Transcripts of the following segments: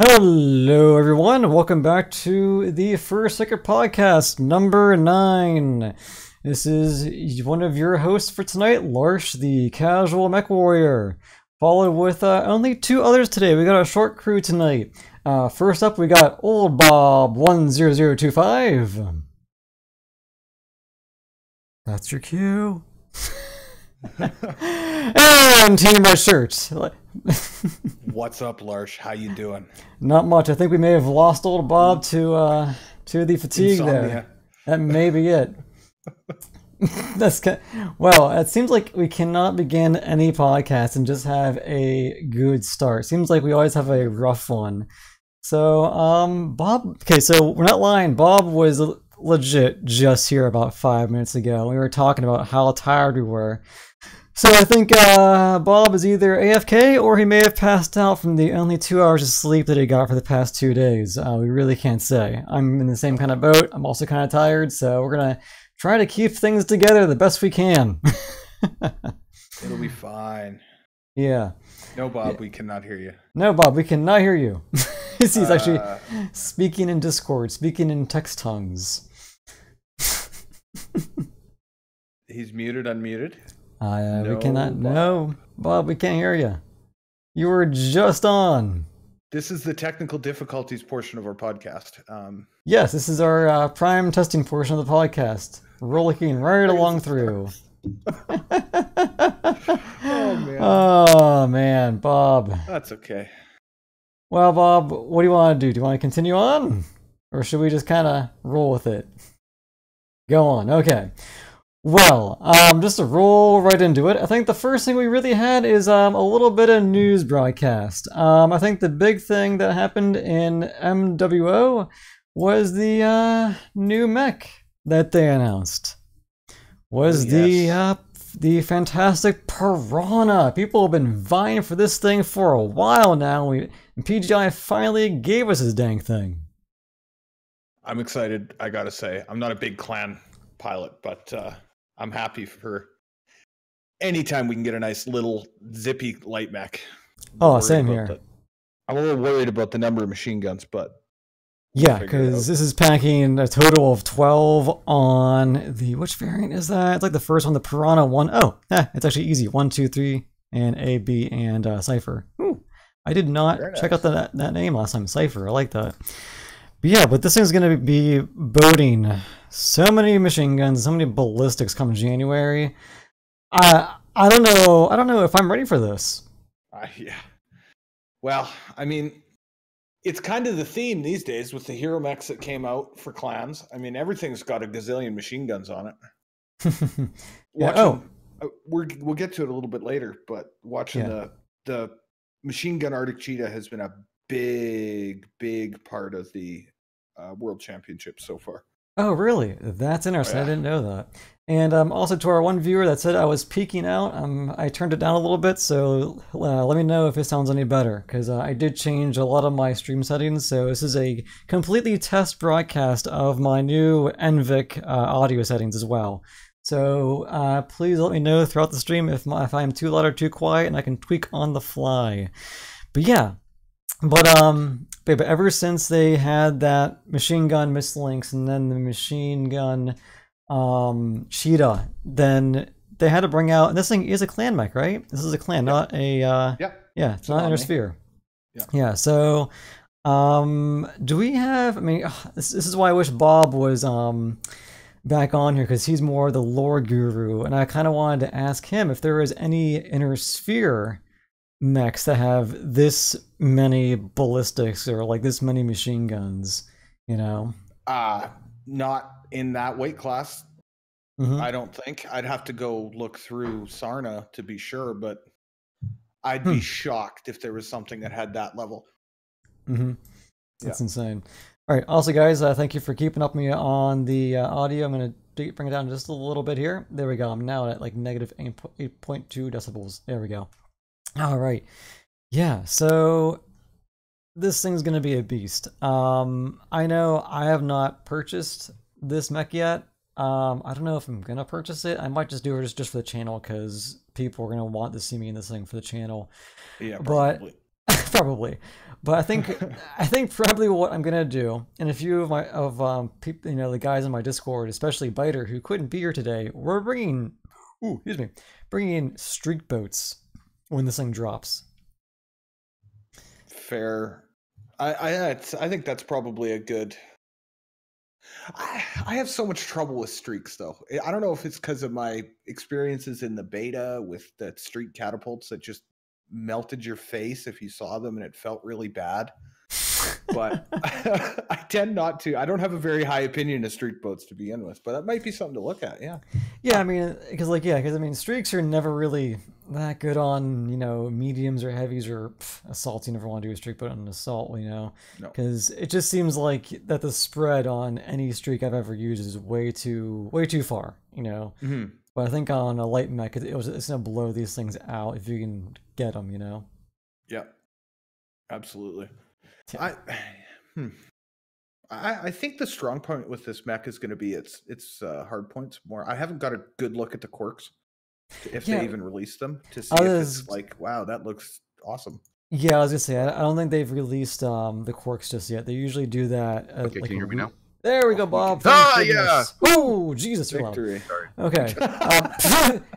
Hello, everyone. Welcome back to the First Second Podcast, number 9. This is one of your hosts for tonight, Larsh, the Casual Mech Warrior, followed with only 2 others today. We got a short crew tonight. First up, we got Old Bob 10025. That's your cue. And Team Red Shirts. What's up, Larsh? How you doing? Not much. I think we may have lost Old Bob to the fatigue. Insomnia. There. That may be it. Well, it seems like we cannot begin any podcast and just have a good start. Seems like we always have a rough one. So, Bob. Okay, so we're not lying. Bob was legit just here about 5 minutes ago. We were talking about how tired we were. So I think Bob is either AFK or he may have passed out from the only 2 hours of sleep that he got for the past 2 days. We really can't say. I'm in the same kind of boat. I'm also kind of tired, so we're going to try to keep things together the best we can. It'll be fine. Yeah. No, Bob, we cannot hear you. No, Bob, we cannot hear you. He's actually speaking in Discord, speaking in text tongues. He's muted, unmuted. We cannot. No, Bob, we can't hear you. You were just on. This is the technical difficulties portion of our podcast. Yes, this is our prime testing portion of the podcast. Rolling right along through. Oh, man. Oh, man, Bob. That's okay. Well, Bob, what do you want to do? Do you want to continue on? Or should we just kind of roll with it? Go on. Okay. Well, just to roll right into it, I think the first thing we really had is a little bit of news broadcast. I think the big thing that happened in MWO was the new mech that they announced. Was the fantastic Piranha. People have been vying for this thing for a while now, and PGI finally gave us this dang thing. I'm excited, I gotta say. I'm not a big clan pilot, but I'm happy for anytime we can get a nice little zippy light mech. Oh, same here. I'm a little worried about the number of machine guns, but yeah, because this is packing a total of 12 on the, which variant is that? It's like the first one, the Piranha 1. Oh, it's actually easy. 1, 2, 3, and A, B, and Cypher. Ooh, I did not check out that name last time, Cypher. I like that. But yeah, but this thing's going to be boating so many machine guns, so many ballistics come January. I don't know if I'm ready for this. Yeah. Well, I mean, it's kind of the theme these days with the hero mechs that came out for clans. I mean, everything's got a gazillion machine guns on it. Yeah, we'll get to it a little bit later, but watching the machine gun Arctic Cheetah has been a big part of the World Championship so far. Oh, really? That's interesting. I didn't know that. And also to our one viewer that said I was peeking out, I turned it down a little bit, so let me know if it sounds any better, because I did change a lot of my stream settings, so this is a completely test broadcast of my new NVIC audio settings as well. So please let me know throughout the stream if I'm too loud or too quiet, and I can tweak on the fly. But yeah. But ever since they had that machine gun Mislinks and then the machine gun Cheetah, then they had to bring out, and this thing is a clan mech, right? This is a clan, not a it's not Inner Sphere. Yeah. So do we have? I mean, this is why I wish Bob was back on here, because he's more the lore guru, and I kind of wanted to ask him if there was any Inner Sphere mechs that have this many ballistics or like this many machine guns, you know? Not in that weight class. I don't think. I'd have to go look through Sarna to be sure, but I'd be shocked if there was something that had that level. That's insane. All right. Also, guys, thank you for keeping up with me on the audio. I'm going to bring it down just a little bit here. There we go. I'm now at like negative 8.2 decibels. There we go. All right. Yeah, so this thing's going to be a beast. I know I have not purchased this mech yet. I don't know if I'm going to purchase it. I might just do it just for the channel, because people are going to want to see me in this thing for the channel. Yeah, probably. Probably. But I think probably what I'm gonna do, and a few of my people, the guys in my Discord, especially Biter, who couldn't be here today, we're bringing, bringing streak boats when this thing drops. Fair. I think that's probably a good. I have so much trouble with streaks, though. I don't know if it's because of my experiences in the beta with the streak catapults that just melted your face if you saw them and it felt really bad. But I tend not to. I don't have a very high opinion of streak boats to begin with, but that might be something to look at. Yeah. Yeah, I mean, because streaks are never really that good on mediums or heavies or assaults. You never want to do a streak boat on an assault, because it just seems like that the spread on any streak I've ever used is way too far. Mm-hmm. But I think on a light mech, it's gonna blow these things out if you can get them. Yeah, absolutely. Yeah. I think the strong point with this mech is going to be its hard points more. I haven't got a good look at the quirks, if they even released them, to see if it's like, wow, that looks awesome. Yeah, I was gonna say I don't think they've released the quirks just yet. They usually do that. Okay, can you hear me now? There we go, Bob. Yeah! Oh, Jesus! Victory. Okay.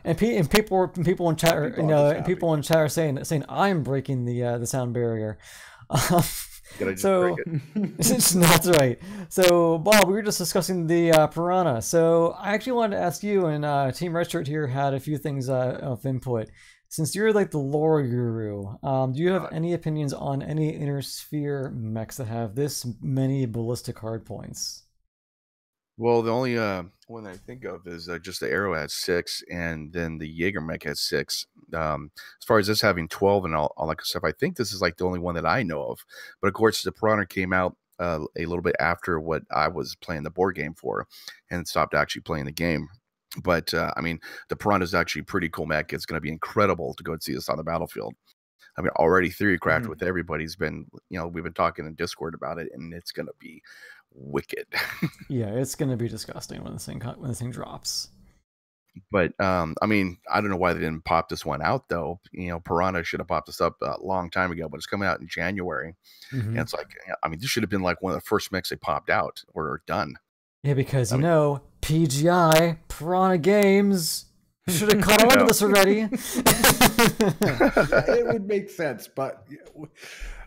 And people in chat, people in chat are saying I'm breaking the sound barrier. So that's right. So Bob, we were just discussing the Piranha. So I actually wanted to ask you, and Team Redshirt here had a few things of input. Since you're like the lore guru, do you have any opinions on any inner sphere mechs that have this many ballistic hardpoints? Well, the only one I think of is just the Arrow has 6, and then the Jaeger mech has 6. As far as this having 12 and all that stuff, I think this is like the only one that I know of. But of course, the Piranha came out a little bit after what I was playing the board game for, and stopped actually playing the game. But I mean, the Piranha is actually pretty cool mech. It's going to be incredible to go and see this on the battlefield. I mean, already Theorycraft with everybody's been, we've been talking in Discord about it, and it's going to be wicked. Yeah, it's going to be disgusting when this thing drops. But I mean, I don't know why they didn't pop this one out though. Piranha should have popped this up a long time ago, but it's coming out in January, and it's like, I mean, this should have been like one of the first mechs they popped out or done. Yeah, because PGI Piranha Games should have caught on to this already. It would make sense, but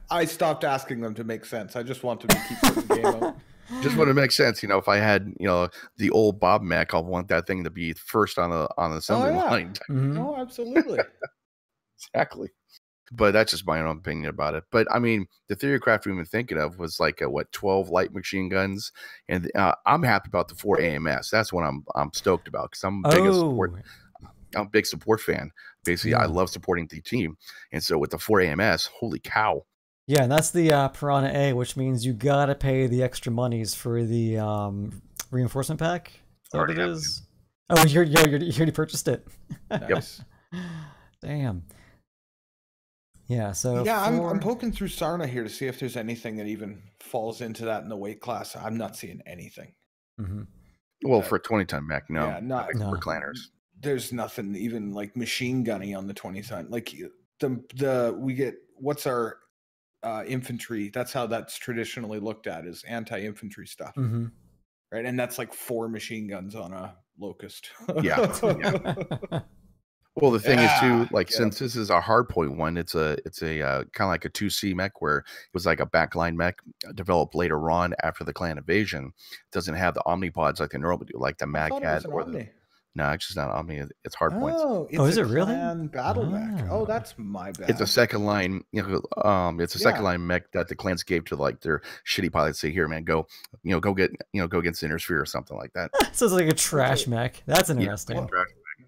I stopped asking them to make sense. I just want them to keep putting the game out. Just want to make sense. If I had, the old Bob mech, I'll want that thing to be first on the assembly line. Oh, absolutely. Exactly. But that's just my own opinion about it. But I mean, the Theorycraft we've been thinking of was like 12 light machine guns, and I'm happy about the 4 AMS. That's what I'm stoked about, because I'm a big support fan. Basically, I love supporting the team, and so with the 4 AMS, holy cow! Yeah, and that's the Piranha A, which means you gotta pay the extra monies for the reinforcement pack. Is that what it is? Oh, you already purchased it. Nice. Damn. Yeah, so I'm poking through Sarna here to see if there's anything that even falls into that in the weight class. I'm not seeing anything. Well, for a 20-ton mech, no. Yeah, not for clanners. There's nothing even like machine gunny on the 20-ton. Like we get what's our infantry. That's how that's traditionally looked at, is anti-infantry stuff, right? And that's like 4 machine guns on a Locust. Yeah. Well, the thing is too, like, since this is a hardpoint one, it's a kind of like a 2C mech, where it was like a backline mech developed later on after the clan invasion. It doesn't have the omnipods like they normally do, like the Mag had or the. No, it's just not Omni. It's hardpoints. Oh, is it really? Battle mech. Oh, that's my bad. It's a second line. It's a second line mech that the clans gave to like their shitty pilots. Say, here, man, go get against the Inner Sphere or something like that. So it's like a trash mech. That's interesting.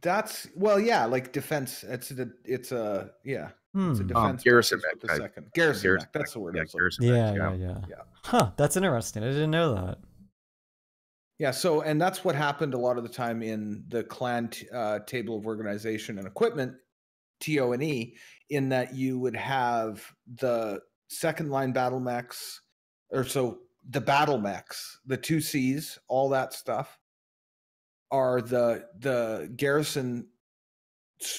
That's like defense. It's a defense garrison mech. Garrison mech. That's the word. Yeah. Huh. That's interesting. I didn't know that. Yeah, so, and that's what happened a lot of the time in the clan table of organization and equipment, TO&E, in that you would have the second line battle mechs, or so the battle mechs, the 2Cs, all that stuff, are the garrison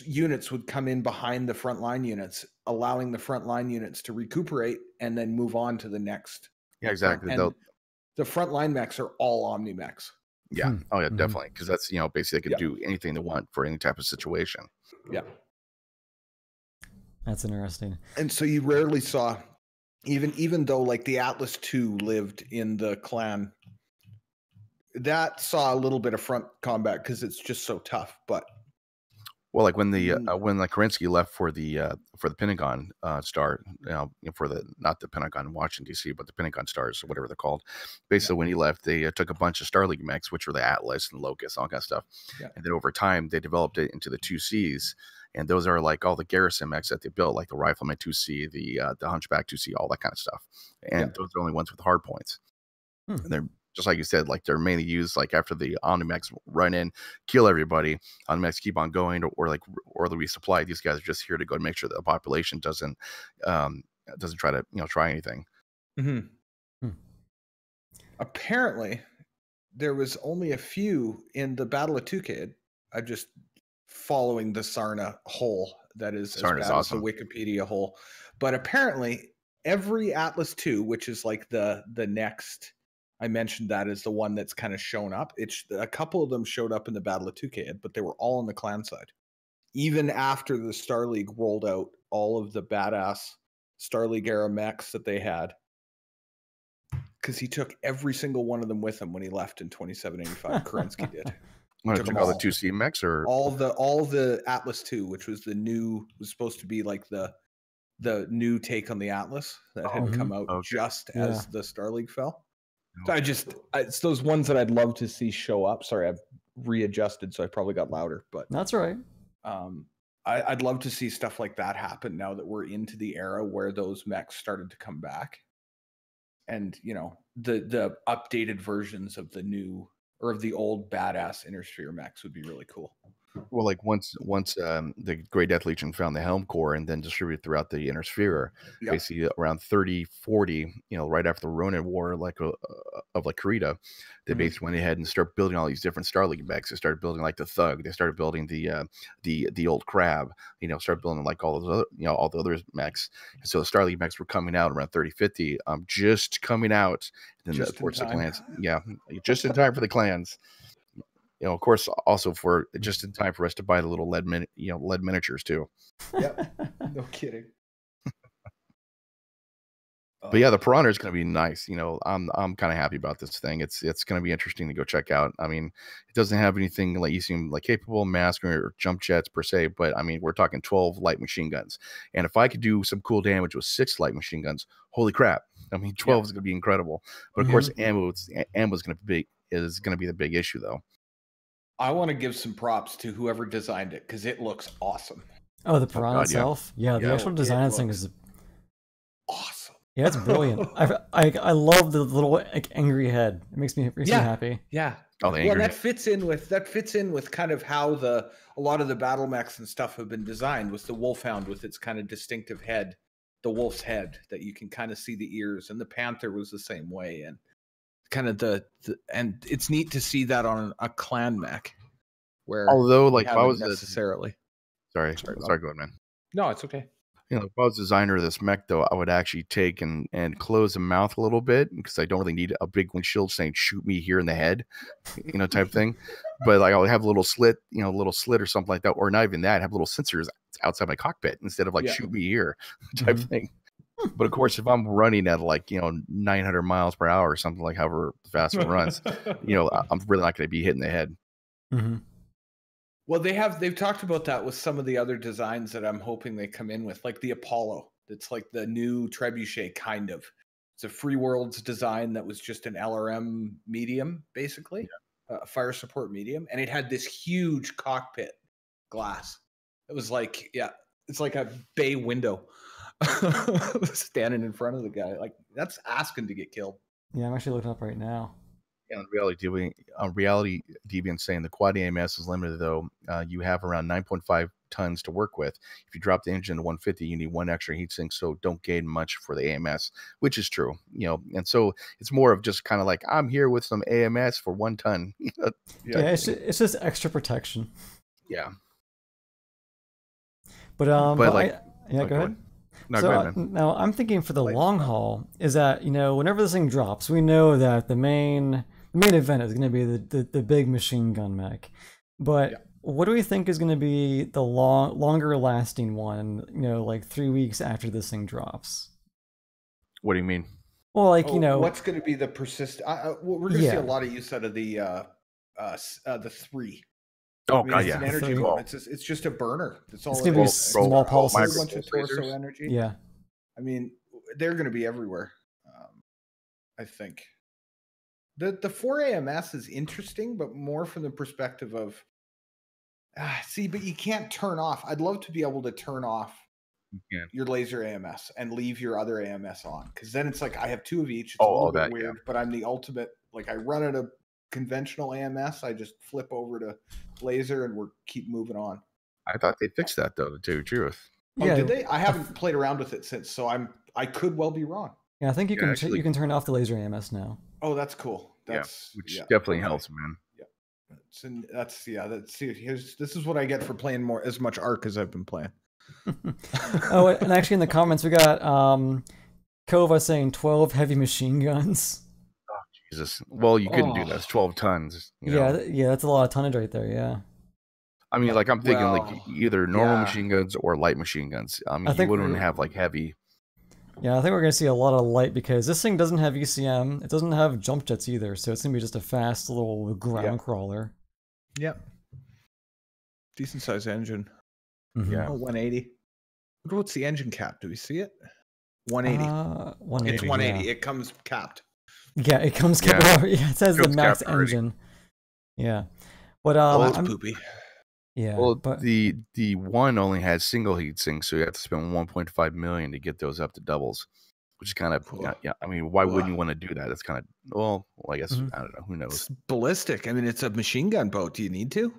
units would come in behind the frontline units, allowing the frontline units to recuperate and then move on to the next. Yeah, exactly. And the frontline mechs are all Omni mechs. Yeah. Oh yeah, definitely. Because that's, you know, basically they could do anything they want for any type of situation. Yeah. That's interesting. And so you rarely saw, even though like the Atlas II lived in the clan, that saw a little bit of front combat because it's just so tough. But well, like when the when like Kerensky left for the Pentagon star, you know, for the, not the Pentagon in Washington D.C., but the Pentagon stars or whatever they're called. Basically, when he left, they took a bunch of Starlink mechs, which were the Atlas and Locust, all kind of stuff, and then over time they developed it into the 2Cs, and those are like all the garrison mechs that they built, like the Rifleman 2C, the Hunchback 2C, all that kind of stuff, and those are the only ones with hard points. And they're, just like you said, like they're mainly used like after the Omnimex run in, kill everybody. Omnimex keep on going, or the resupply. These guys are just here to go and make sure that the population doesn't try to, you know, try anything. Apparently, there was only a few in the Battle of Tukad. I'm just following the Sarna hole. That is as bad awesome as the Wikipedia hole. But apparently, every Atlas II, which is like the next. I mentioned that as the one that's kind of shown up. It's a couple of them showed up in the Battle of Tukad, but they were all on the clan side. Even after the Star League rolled out all of the badass Star League era mechs that they had, because he took every single one of them with him when he left in 2785. Kerensky did. Took all the 2C mechs, or all the Atlas II, which was the new, was supposed to be like the new take on the Atlas that had come out just as the Star League fell. So it's those ones that I'd love to see show up. Sorry, I've readjusted, so I probably got louder, but that's all right. I'd love to see stuff like that happen now that we're into the era where those mechs started to come back, and you know, the updated versions of the new or of the old badass Intersphere mechs would be really cool. Well, like once the Grey Death Legion found the Helm Core and then distributed throughout the Inner Sphere, basically around 30, 40, you know, right after the Ronin War, like of like Kurita, they basically went ahead and started building all these different Star League mechs. They started building like the Thug. They started building the old Crab. You know, started building like all those other, you know, all the other mechs. And so the Star League mechs were coming out around 30, 50, just coming out. And then towards the clans, just in time for the clans. You know, of course, also for just in time for us to buy the little lead miniatures too. Yep, no kidding. But yeah, the Piranha is going to be nice. You know, I'm kind of happy about this thing. It's going to be interesting to go check out. I mean, it doesn't have anything like you seem like capable mask or jump jets per se, but I mean, we're talking 12 light machine guns, and if I could do some cool damage with 6 light machine guns, holy crap! I mean, 12 is going to be incredible. But of course, ammo is going to be the big issue though. I want to give some props to whoever designed it because it looks awesome. Oh, the Piranha itself? Yeah, the actual design of this thing is awesome. Yeah, it's brilliant. I love the little like angry head. It makes me happy. Yeah. Oh, that fits in with kind of how a lot of the battle mechs and stuff have been designed, with the Wolfhound with its kind of distinctive head, the wolf's head that you can kind of see the ears, and the Panther was the same way, and kind of and it's neat to see that on a clan mech, where although like if I was necessarily sorry, go ahead, man. No, it's okay. You know, if I was designer of this mech though, I would actually take and close the mouth a little bit, because I don't really need a big windshield saying shoot me here in the head, you know, type thing. But like I'll have a little slit, you know, a little slit or something like that, or not even that, have little sensors outside my cockpit instead of like shoot me here type thing. But of course, if I'm running at like, you know, 900 miles per hour or something, like however fast it runs, you know, I'm really not going to be hitting the head. Well, they've talked about that with some of the other designs that I'm hoping they come in with, like the Apollo. It's like the new Trebuchet kind of. It's a Free Worlds design that was just an LRM medium, basically, a fire support medium, and it had this huge cockpit glass. It was like, it's like a bay window. Standing in front of the guy, like that's asking to get killed. Yeah, I'm actually looking up right now. Yeah, on reality deviant saying the quad AMS is limited though. You have around 9.5 tons to work with. If you drop the engine to 150, you need 1 extra heatsink, so don't gain much for the AMS, which is true. You know, and so it's more of just kind of like I'm here with some AMS for 1 ton. Yeah, it's just extra protection. Yeah. But like, yeah, go ahead. No, So go ahead, man. now I'm thinking for the long haul is that, whenever this thing drops, we know that the main event is going to be the big machine gun mech. But what do we think is going to be the longer lasting one, like 3 weeks after this thing drops? What do you mean? Well, like, what's going to be the persist? We're going to see a lot of use out of the 3. Oh, I mean, God, it's yeah. an energy bomb. It's just a burner. It's all. It's going to be small pulses. A bunch of torso energy. Yeah. I mean, they're going to be everywhere. I think the 4 AMS is interesting, but more from the perspective of but you can't turn off. I'd love to be able to turn off your laser AMS and leave your other AMS on, because then it's like I have 2 of each. It's a little bit weird, but I'm the ultimate. Like, I run out of conventional AMS, I just flip over to laser and keep moving on. I thought they fixed that, though, to tell you the truth. Oh, did they? I haven't played around with it since, so I could well be wrong. Yeah, I think you can turn off the laser AMS now. Oh, that's cool. Which definitely helps, man. This is what I get for playing as much Arc as I've been playing. Oh, and actually in the comments we got Kova saying 12 heavy machine guns. Oh, Jesus. Well, you couldn't do that. It's 12 tons. Yeah, that's a lot of tonnage right there. Yeah. I mean, like, I'm thinking like either normal machine guns or light machine guns. I mean, you wouldn't have like heavy. Yeah, I think we're going to see a lot of light because this thing doesn't have ECM. It doesn't have jump jets either, so it's going to be just a fast little ground crawler. Yep. Decent size engine. Mm-hmm. Yeah. 180. What's the engine cap? Do we see it? 180. 180. It's 180. Yeah. It comes capped. Yeah, it comes capped. Yeah, it says the max engine. Yeah. But that's poopy. Yeah. Well, but the one only has single heat sinks, so you have to spend 1.5 million to get those up to doubles, which is kind of I mean, why wouldn't you want to do that? That's kind of I guess I don't know. Who knows? It's ballistic. I mean, it's a machine gun boat. Do you need to?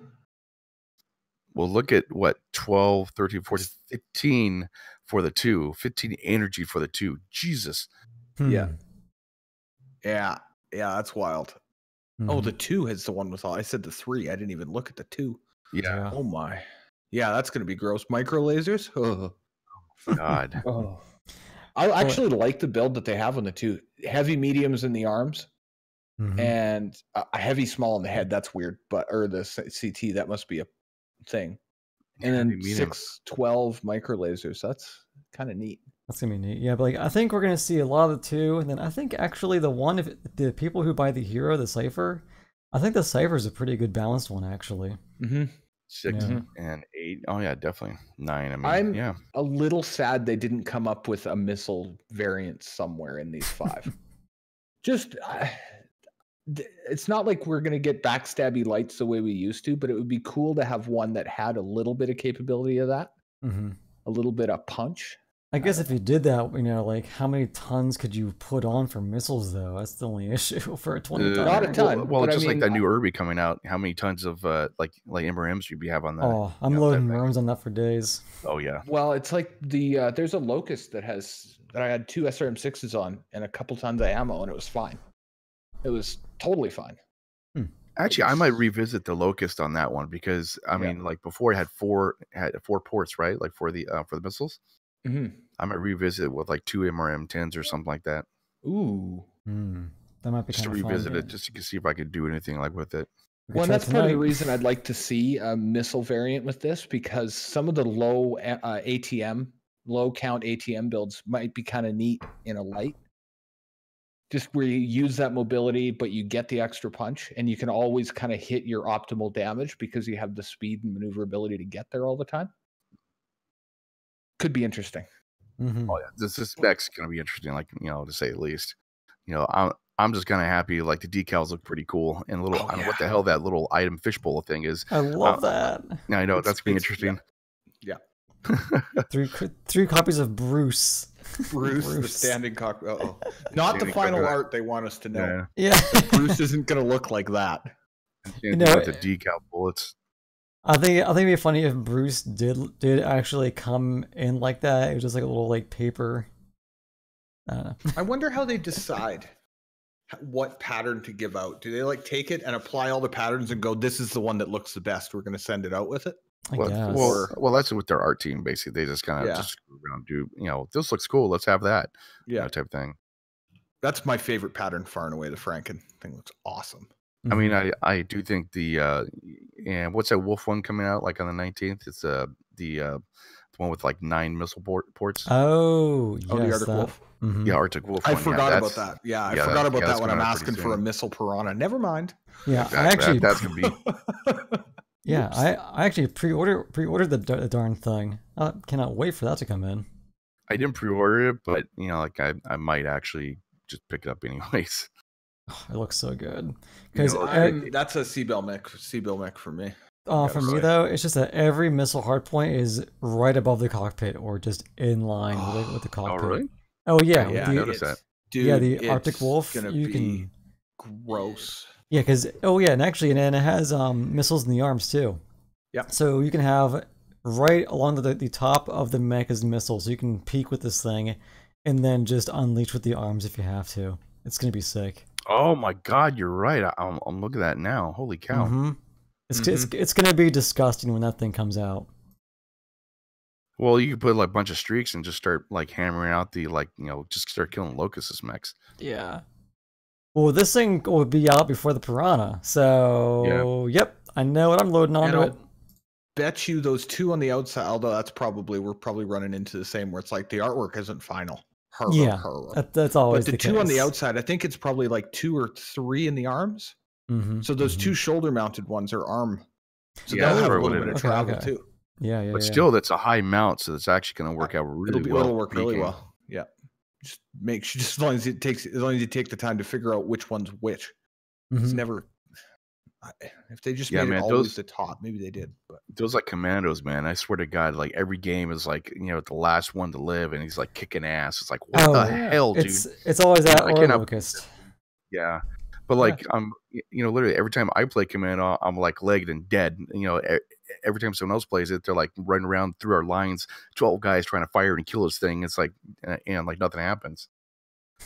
Well, look at what 12, 13, 14, 15 for the 2, 15 energy for the 2. Jesus. Yeah. That's wild. Oh, the 2 is the one with all. I said the 3. I didn't even look at the 2. Yeah. Oh my. Yeah, that's going to be gross. Micro lasers. Oh God. I actually like the build that they have on the 2. Heavy mediums in the arms, and a heavy small in the head. That's weird, or the CT. That must be a thing. And then 612 micro lasers. That's kind of neat. That's gonna be neat. Yeah, but like I think we're gonna see a lot of the 2, and then I think actually the people who buy the Hero, the Cypher, I think the Cypher is a pretty good balanced one actually. 6 and 8. Oh yeah, definitely 9. I mean, I'm a little sad they didn't come up with a missile variant somewhere in these 5. Just it's not like we're gonna get backstabby lights the way we used to, but it would be cool to have one that had a little bit of capability of that, a little bit of punch. I guess if you did that, like how many tons could you put on for missiles though? That's the only issue for a 20 ton. Not a ton. Well, just like that new Irby coming out, how many tons of like MRMs you'd have on that? Oh, I'm loading worms on that for days. Oh yeah. Well, it's like there's a Locust that I had 2 SRM6s on and a couple tons of ammo, and it was fine. It was totally fine. Actually, I might revisit the Locust on that one because I mean, like before it had 4 ports, right? Like for the missiles. I might revisit it with like 2 MRM10s or something like that. Ooh, that might be just to revisit it, just to see if I could do anything like with it. Well, that's part of the reason I'd like to see a missile variant with this, because some of the low count ATM builds might be kind of neat in a light. Just where you use that mobility, but you get the extra punch, and you can always kind of hit your optimal damage because you have the speed and maneuverability to get there all the time. Could be interesting. Oh yeah, this spec's gonna be interesting, like to say the least. I'm just kind of happy. Like the decals look pretty cool, and what the hell that little item fishbowl thing is. I love that. I know that's gonna be interesting. Yeah. 3 copies of Bruce. Bruce, the standing cock. Not the final art they want us to know. Yeah. Bruce isn't gonna look like that. With the decal bullets. I think it'd be funny if Bruce did actually come in like that. It was just like a little like paper. I don't know. I wonder how they decide what pattern to give out. Do they like take it and apply all the patterns and go, this is the one that looks the best, we're going to send it out with it? I Well, guess. well, that's with their art team. Basically, they just kind of just screw around, do this looks cool. Let's have that, type of thing. That's my favorite pattern, far and away. The Franken thing looks awesome. I mean, I do think the and what's that Wolf one coming out like on the 19th? It's the one with like 9 missile ports. Oh, yes, the Arctic Wolf. Yeah, Arctic Wolf. I forgot about that. Yeah, I forgot about that when I'm asking for a missile piranha. Never mind. Yeah, exactly. That's gonna be. Yeah, I actually pre-ordered the darn thing. I cannot wait for that to come in. I didn't pre-order it, but like I might actually just pick it up anyways. Oh, it looks so good. Because that's a Seabill mech for me. For me though, it's just that every missile hardpoint is right above the cockpit or just in line with the cockpit. Oh really? Oh yeah, I noticed that. Dude, the Arctic Wolf, you can gross. Yeah, because and it has missiles in the arms too. Yeah. So you can have right along the top of the mech is missiles. So you can peek with this thing, and then just unleash with the arms if you have to. It's gonna be sick. Oh my God, you're right. I'm looking at that now. Holy cow! It's gonna be disgusting when that thing comes out. Well, you could put like a bunch of streaks and just start like hammering out the just start killing Locustus mechs. Yeah. Well, this thing will be out before the Piranha, so yep, I know what I'm loading onto it. Bet you those two on the outside, although we're probably running into the same where it's like the artwork isn't final. That's always but the two case. On the outside, I think it's probably like 2 or 3 in the arms. So those 2 shoulder-mounted ones are arm. So they'll have a little bit of travel too. Yeah. But still, that's a high mount, so it's actually going to work out really well. It'll work really well. Yeah. Just as long as you take the time to figure out which one's which. It's never. If they just made it always the top, maybe they did. But those like commandos, man. I swear to God, like every game is like the last one to live, and he's like kicking ass. It's like what the hell, dude? It's always that or Locust. Yeah, but like literally every time I play commando, I'm like legged and dead. Every time someone else plays it, they're like running around through our lines, 12 guys trying to fire and kill this thing. It's like and like nothing happens.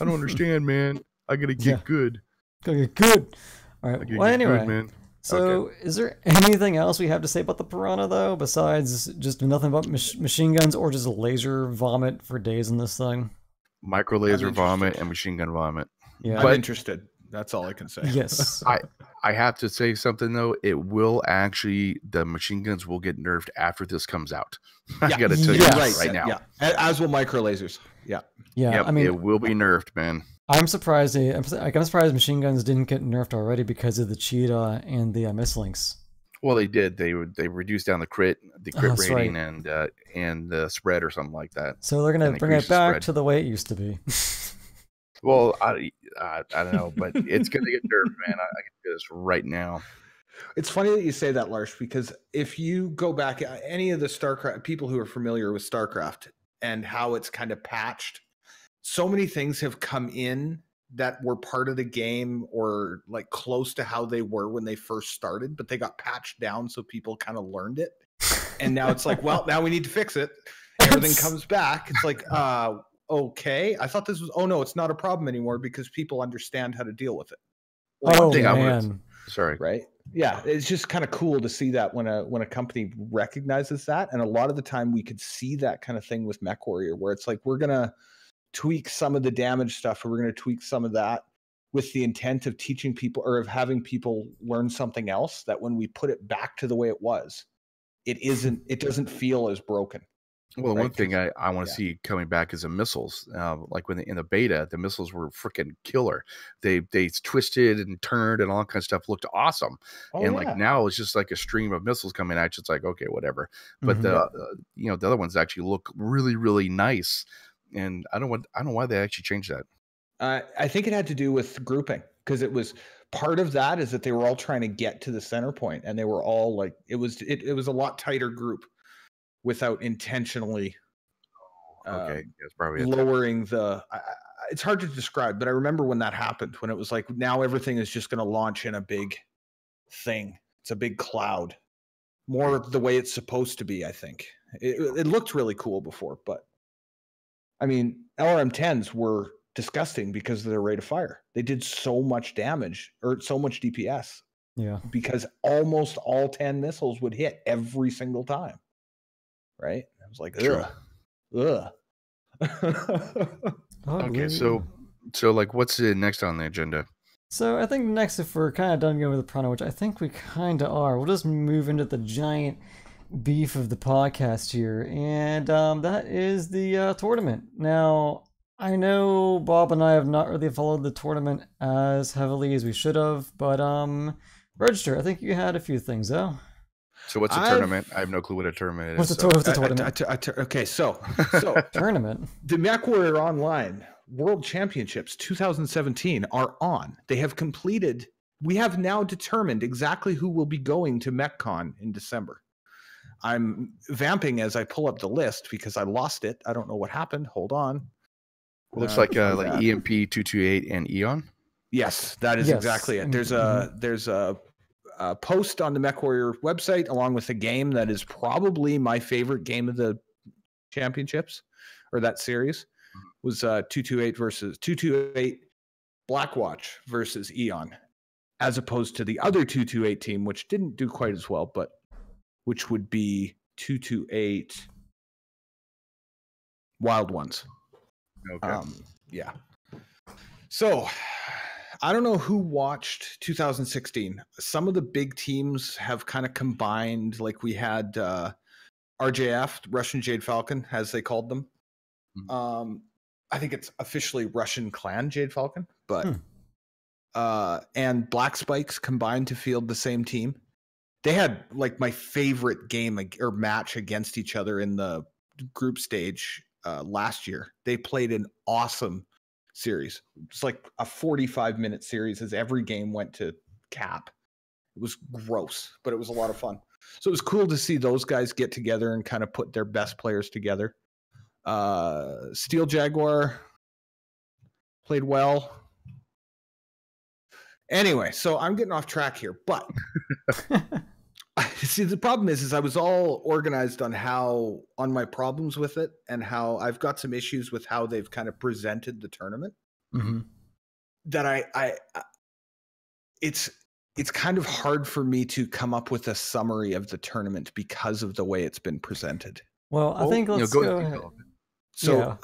I don't understand, man. I gotta get good. Gotta get good. All right. Well, anyway, man. So is there anything else we have to say about the Piranha, though, besides just nothing but machine guns or just laser vomit for days in this thing? Micro laser vomit and machine gun vomit. Yeah, I'm interested. That's all I can say. Yes. I have to say something, though. It will actually, the machine guns will get nerfed after this comes out. I got to tell you right now. Yeah. As will micro lasers. Yeah. Yeah. Yep, I mean, it will be nerfed, man. I'm surprised machine guns didn't get nerfed already because of the cheetah and the mislinks. Well, they did. They reduced down the crit rating and the spread or something like that. So they're gonna bring it back to the way it used to be. Well, I don't know, but it's gonna get nerfed, man. I can do this right now. It's funny that you say that, Larsh, because if you go back, any of the StarCraft people who are familiar with StarCraft and how it's kind of patched. So many things have come in that were part of the game or like close to how they were when they first started, but they got patched down so people kind of learned it. And now it's like, well, now we need to fix it. Everything comes back. It's like, okay. I thought this was, no, it's not a problem anymore because people understand how to deal with it. Well, man. Sorry. Right? Yeah, it's just kind of cool to see that when a company recognizes that. And a lot of the time we could see that kind of thing with MechWarrior where it's like, we're going to tweak some of the damage stuff, or we're going to tweak some of that with the intent of teaching people or of having people learn something else that when we put it back to the way it was, it doesn't feel as broken. Well, one thing I want to see coming back is the missiles. Like when in the beta, the missiles were freaking killer. They twisted and turned and all that kind of stuff looked awesome. Like now it's just like a stream of missiles coming at you. It's like, okay, whatever. But the other ones actually look really, really nice. And I don't know why they actually changed that. I think it had to do with grouping because it was part of that is that they were all trying to get to the center point and they were all like it was a lot tighter group without intentionally that's probably lowering the. It's hard to describe, but I remember when that happened when it was like now everything is just going to launch in a big thing. It's a big cloud, more the way it's supposed to be. I think it looked really cool before, but. I mean, LRM-10s were disgusting because of their rate of fire. They did so much damage or so much DPS. Yeah. Because almost all 10 missiles would hit every single time. Right? I was like, ugh. Okay, so like, what's next on the agenda? So I think next, if we're kind of done going with the Prana, which I think we kind of are, we'll just move into the giant beef of the podcast here, and that is the tournament. Now, I know Bob and I have not really followed the tournament as heavily as we should have, but Register, I think you had a few things, though. So what's a tournament? I have no clue what a tournament is. What's the tournament? Okay, so tournament. The MechWarrior Online World Championships 2017 are on. They have completed. We have now determined exactly who will be going to MechCon in December. I'm vamping as I pull up the list because I lost it. I don't know what happened. Hold on. It looks like EMP 228 and Eon. Yes, that is exactly it. There's a post on the MechWarrior website along with a game that is probably my favorite game of the championships or that series. Was 228 Blackwatch versus Eon, as opposed to the other 228 team, which didn't do quite as well, but which would be 228 Wild Ones. Okay. Yeah. So I don't know who watched 2016. Some of the big teams have kind of combined, like we had RJF, Russian Jade Falcon, as they called them. Mm-hmm. I think it's officially Russian Clan Jade Falcon, but and Black Spikes combined to field the same team. They had like my favorite game or match against each other in the group stage last year. They played an awesome series. It's like a 45-minute series as every game went to cap. It was gross, but it was a lot of fun. So it was cool to see those guys get together and kind of put their best players together. Steel Jaguar played well. Anyway, so I'm getting off track here, but see, the problem is I was all organized on my problems with it and how I've got some issues with how they've kind of presented the tournament. Mm-hmm. That it's kind of hard for me to come up with a summary of the tournament because of the way it's been presented. Well, I think let's go ahead. So,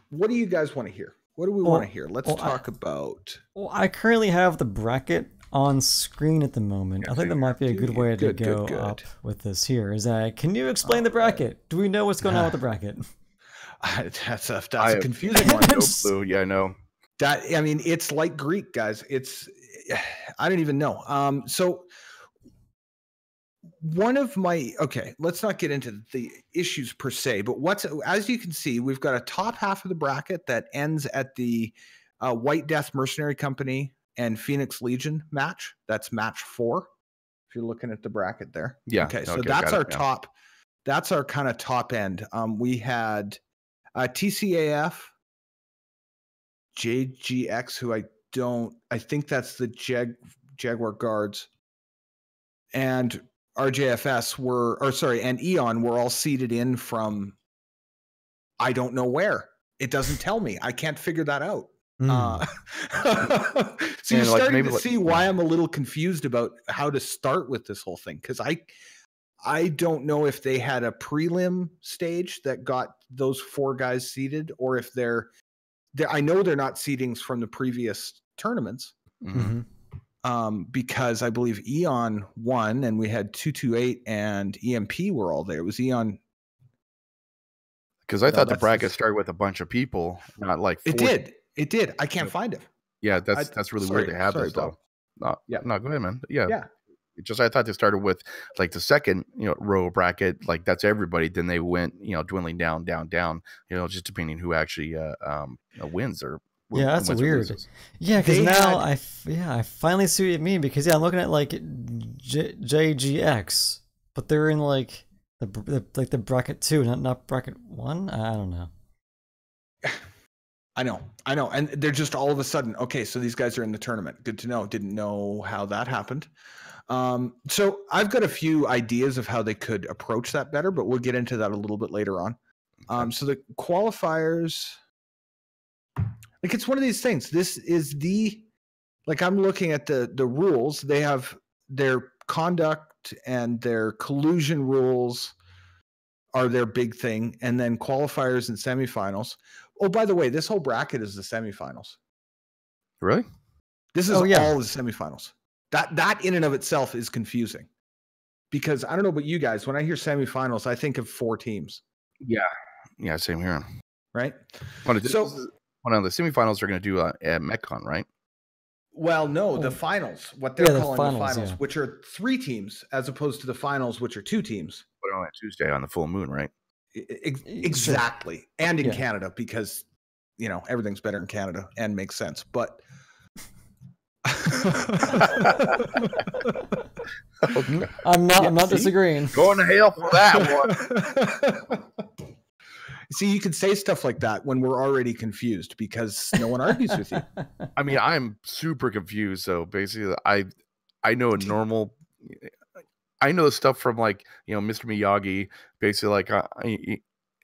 what do you guys want to hear? What do we want to hear? Let's talk about. Well, I currently have the bracket on screen at the moment. I think that might be a good way to go up with this here. Is that, can you explain the bracket? Do we know what's going on with the bracket? That's a confusing one. No clue. Yeah, I know. I mean, it's like Greek, guys. I don't even know. So one of my, let's not get into the issues per se, but as you can see, we've got a top half of the bracket that ends at the White Death Mercenary Company and Phoenix Legion match. That's match 4. If you're looking at the bracket there. Yeah. Okay. So that's our top. That's our kind of top end. We had TCAF, JGX, who I think that's the Jaguar Guards, and RJFS and Eon were all seeded in from I don't know where. It doesn't tell me. I can't figure that out. So you're starting to see why I'm a little confused about how to start with this whole thing, because I don't know if they had a prelim stage that got those 4 guys seeded, or if I know they're not seedings from the previous tournaments. Mm-hmm. Because I believe Eon won, and we had 228 and EMP were all there. It was Eon. Because I thought the bracket started with a bunch of people, not like 40. It did. I can't find it. Yeah, that's really weird. They have this though. No, go ahead, man. Yeah. I thought they started with like the second, row bracket, like that's everybody. Then they went, dwindling down, just depending who actually wins or. Yeah, that's weird. Yeah, because now I finally see what you mean, because I'm looking at like JGX, but they're in like the bracket 2, not bracket 1. I don't know. I know, and they're just all of a sudden so these guys are in the tournament. Good to know. Didn't know how that happened. So I've got a few ideas of how they could approach that better, but we'll get into that a little bit later on. So the qualifiers. Like, it's one of these things. This is I'm looking at the rules. They have their conduct and their collusion rules are their big thing, and then qualifiers and semifinals. Oh, by the way, this whole bracket is the semifinals. Really? This is all the semifinals. That in and of itself is confusing, because I don't know about you guys. When I hear semifinals, I think of 4 teams. Yeah, same here. Right. One of the semifinals are going to do at MechCon, right? Well, no, the finals. What they're calling the finals, which are 3 teams, as opposed to the finals, which are 2 teams. But on Tuesday on the full moon, right? Exactly, and in Canada, because everything's better in Canada and makes sense. But okay. I'm not disagreeing. Going to hell for that one. See, you can say stuff like that when we're already confused because no one argues with you. I mean, I'm super confused. So basically, I know I know stuff from like Mr. Miyagi, basically like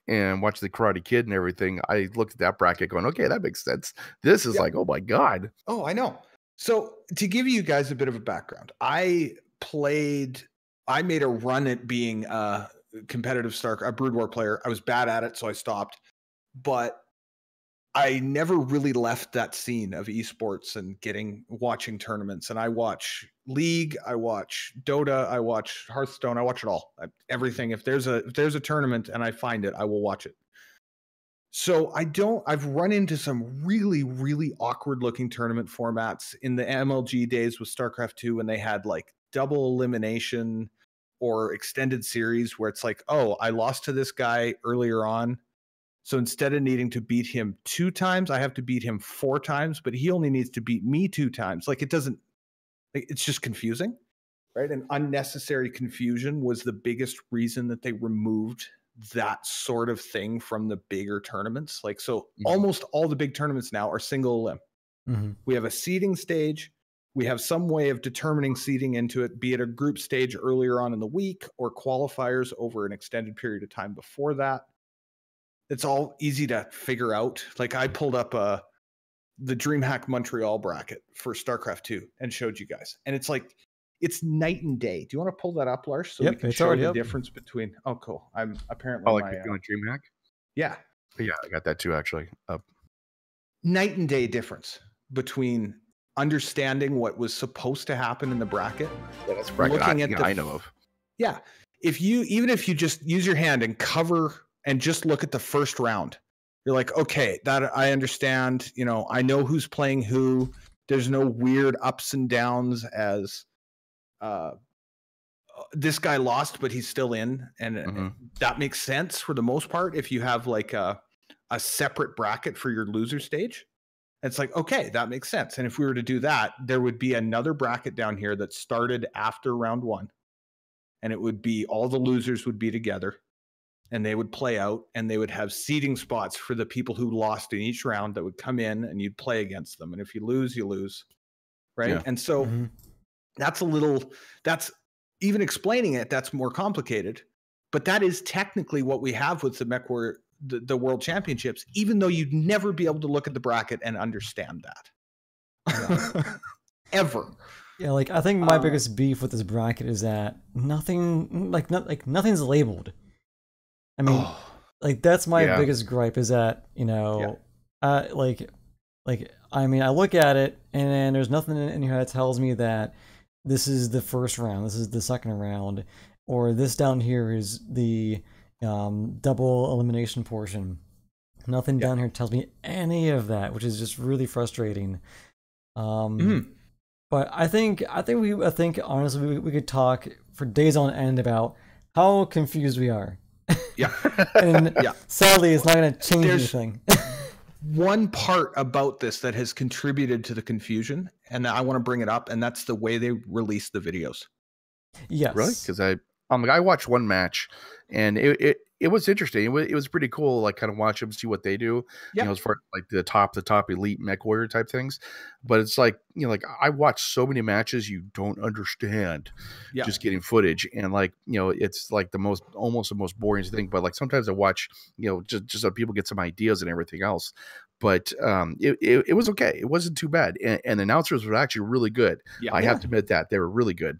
and watch the Karate Kid and everything. I looked at that bracket going, okay, that makes sense. This is like, oh my god. Oh, I know. So to give you guys a bit of a background, I made a run at being a competitive a Brood War player. I was bad at it, so I stopped. But I never really left that scene of esports and watching tournaments. And I watch League, I watch Dota, I watch Hearthstone, I watch it all. Everything. If there's a tournament and I find it, I will watch it. So I've run into some really, really awkward looking tournament formats in the MLG days with StarCraft 2 when they had like double elimination or extended series where it's like, oh, I lost to this guy earlier on. So instead of needing to beat him 2 times, I have to beat him 4 times, but he only needs to beat me 2 times. Like it's just confusing, right? And unnecessary confusion was the biggest reason that they removed that sort of thing from the bigger tournaments. Like, so almost all the big tournaments now are single elim. Mm-hmm. We have a seeding stage. We have some way of determining seeding into it, be it a group stage earlier on in the week or qualifiers over an extended period of time before that. It's all easy to figure out. Like I pulled up the DreamHack Montreal bracket for StarCraft 2 and showed you guys. And it's like, it's night and day. Do you want to pull that up, Larsh? So we can show the difference between. Oh, cool. I'm apparently. Oh, like on DreamHack? Yeah. Yeah, I got that too, actually. Night and day difference between understanding what was supposed to happen in the bracket. Yeah, that's bracket I know of. Yeah. Even if you just use your hand and cover and just look at the first round, you're like, okay, that I understand. I know who's playing who. There's no weird ups and downs as this guy lost, but he's still in. And that makes sense for the most part. If you have like a separate bracket for your loser stage, it's like, okay, that makes sense. And if we were to do that, there would be another bracket down here that started after round 1. And it would be all the losers would be together and they would play out and they would have seeding spots for the people who lost in each round that would come in and you'd play against them. And if you lose, you lose. Right. Yeah. And so that's even explaining it, that's more complicated, but that is technically what we have with the MechWarrior, the World Championships, even though you'd never be able to look at the bracket and understand that. Ever. Yeah, like I think my biggest beef with this bracket is that nothing's labeled. I mean, like that's my biggest gripe is that, I mean, I look at it and there's nothing in here that tells me that this is the first round, this is the second round, or this down here is the double elimination portion. Nothing down here tells me any of that, which is just really frustrating. But I think honestly we could talk for days on end about how confused we are. Yeah. And sadly it's not going to change anything. One part about this that has contributed to the confusion, and I want to bring it up, and that's the way they release the videos. Yes. Really? Because I watched one match, and it was interesting. It was pretty cool, like kind of watch them, see what they do. As far as like the top elite mech warrior type things. But it's like like I watch so many matches you don't understand. Just getting footage, and like it's like almost the most boring thing. But like sometimes I watch just so people get some ideas and everything else. But it was okay. It wasn't too bad, and the announcers were actually really good. I have to admit that they were really good.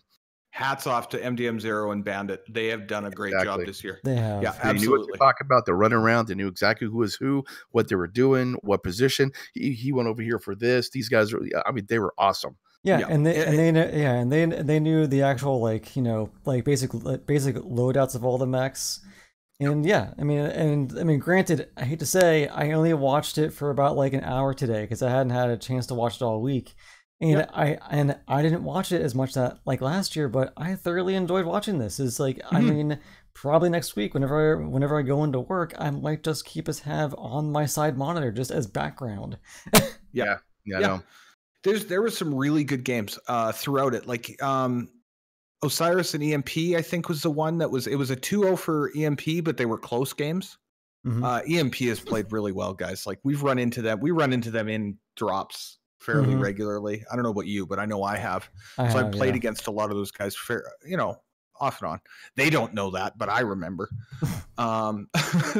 hats off to MDM Zero and Bandit. They have done a great job this year. They have. Yeah, They knew what to talk about. They're running around. They knew exactly who was who, what they were doing, what position. He went over here for this. These guys are. I mean, they were awesome. Yeah, and they knew the actual like basic loadouts of all the mechs. And yeah, I mean, granted, I hate to say, I only watched it for about like an hour today because I hadn't had a chance to watch it all week. And I didn't watch it as much that like last year, but I thoroughly enjoyed watching this. It's like I mean, probably next week, whenever I go into work, I might just keep us have on my side monitor just as background. Yeah. No. There was some really good games throughout it. Like Osiris and EMP, I think was the one that was. It was a 2-0 for EMP, but they were close games. EMP has played really well, guys. Like we've run into them. We run into them in drops fairly regularly. I don't know about you, but I know I have. I've played against a lot of those guys, off and on. They don't know that, but I remember.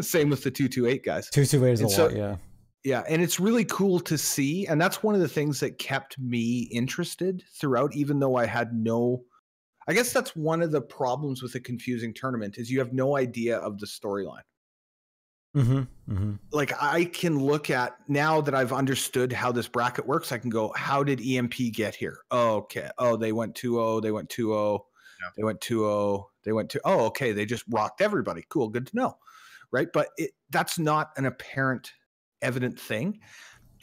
Same with the 228 guys. 228 is a lot, yeah. Yeah, and it's really cool to see, and that's one of the things that kept me interested throughout, even though I had no. I guess that's one of the problems with a confusing tournament is you have no idea of the storyline. Like I can look at now that I've understood how this bracket works, I can go, how did EMP get here? Oh, okay. Oh, they went 2-0. They went 2-0. Yeah. They went 2-0. They went to. Oh, okay. They just rocked everybody. Cool. Good to know. Right. But that's not an apparent, evident thing.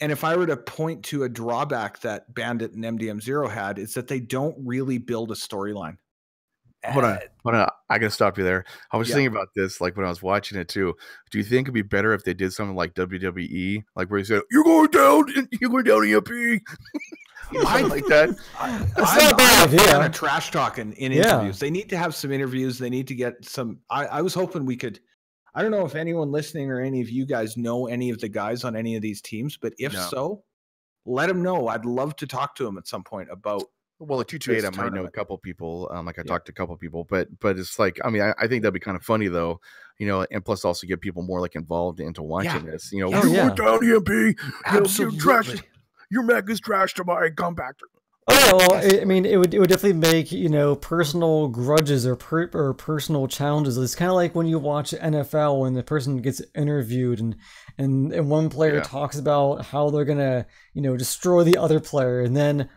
And if I were to point to a drawback that Bandit and MDM Zero had, it's that they don't really build a storyline. Hold on. I gotta stop you there. I was thinking about this, like when I was watching it too. Do you think it'd be better if they did something like WWE, like where he said, "You're going down, EMP," like that? That's not a bad idea. Kind of trash talking in interviews. They need to have some interviews. They need to get some. I was hoping we could. I don't know if anyone listening or any of you guys know any of the guys on any of these teams, but if so, let them know. I'd love to talk to them at some point about. Well, at 228, I might know a couple people. Like I talked to a couple people, but it's like, I mean, I think that'd be kind of funny though, and plus also get people more like involved into watching this. You're going down, EMP. Absolutely. Your mech is trash to my compactor. Oh, well, I mean, it would definitely make personal grudges or personal challenges. It's kind of like when you watch NFL when the person gets interviewed and one player talks about how they're gonna destroy the other player, and then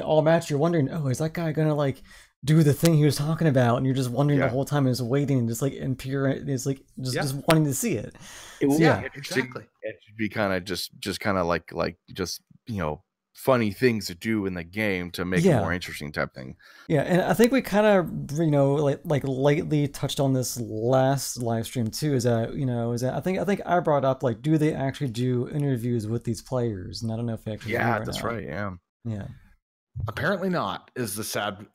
all match you're wondering, oh, is that guy gonna like do the thing he was talking about? And you're just wondering the whole time, and just waiting, and just like in pure, it's like just wanting to see it. Exactly. It should be kind of just kind of like funny things to do in the game to make it more interesting type thing. Yeah, and I think we kind of like lightly touched on this last live stream too. Is that I think I brought up like, do they actually do interviews with these players? And I don't know if they actually. Yeah, that's right. Yeah. Apparently not. Is the sad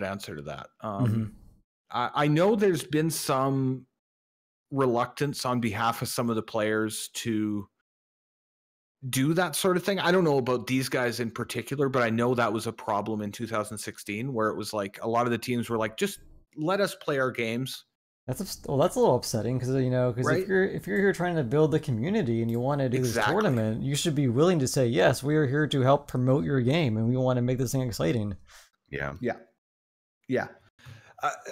answer to that. I know there's been some reluctance on behalf of some of the players to do that sort of thing. I don't know about these guys in particular, but I know that was a problem in 2016 where it was like a lot of the teams were like, just let us play our games. That's a little upsetting because right? if you're here trying to build the community and you want to do this tournament, you should be willing to say, yes, we are here to help promote your game and we want to make this thing exciting. Yeah.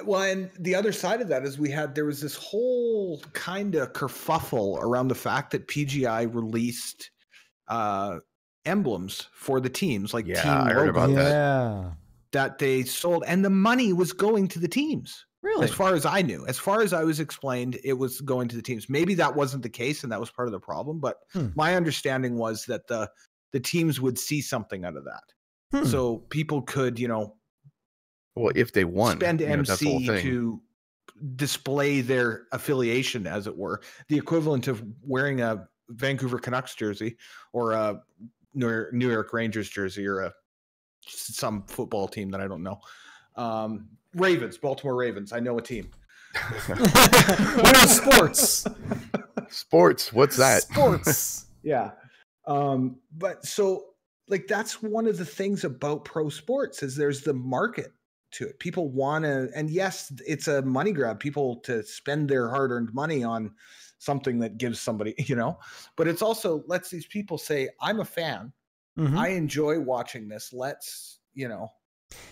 Well, and the other side of that is there was this whole kind of kerfuffle around the fact that PGI released emblems for the teams, like team I heard about that they sold, and the money was going to the teams. Really? As far as I knew, as far as I was explained, it was going to the teams. Maybe that wasn't the case, and that was part of the problem. But my understanding was that the teams would see something out of that, so people could, well, if they won, spend MC to display their affiliation, as it were, the equivalent of wearing a Vancouver Canucks jersey or a New York Rangers jersey or some football team that I don't know. Baltimore Ravens. I know a team. What are sports? Sports. What's that? Sports. Yeah. But so like, that's one of the things about pro sports is there's the market to it. People want to, and yes, it's a money grab, people to spend their hard-earned money on something that gives somebody, but it's also lets these people say, I'm a fan. I enjoy watching this. Let's,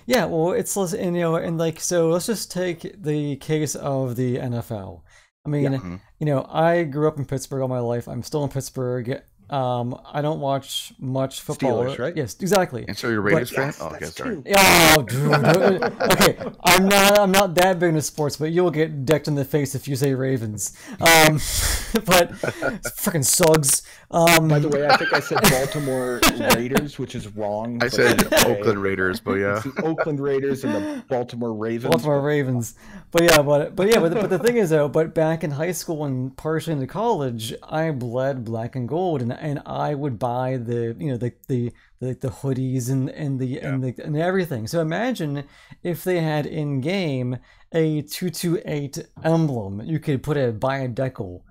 Yeah, well, it's less, and and like, so let's just take the case of the NFL. I Yeah. mean, Mhm. I grew up in Pittsburgh all my life. I'm still in Pittsburgh. I don't watch much football. Steelers, right? Yes, exactly. And so you're a But Raiders fan? Yes, Oh, okay, that's sorry. two. oh, dude. Okay, I'm not that big into sports, but you'll get decked in the face if you say Ravens. But freaking Suggs. By the way, I think I said Baltimore Raiders, which is wrong. I but said okay. Oakland Raiders, but yeah. It's the Oakland Raiders and the Baltimore Ravens. Baltimore Ravens. But the thing is though, but back in high school and partially into college, I bled black and gold, and I would buy the the hoodies and everything. So imagine if they had in game a 228 emblem. You could put it by a decal,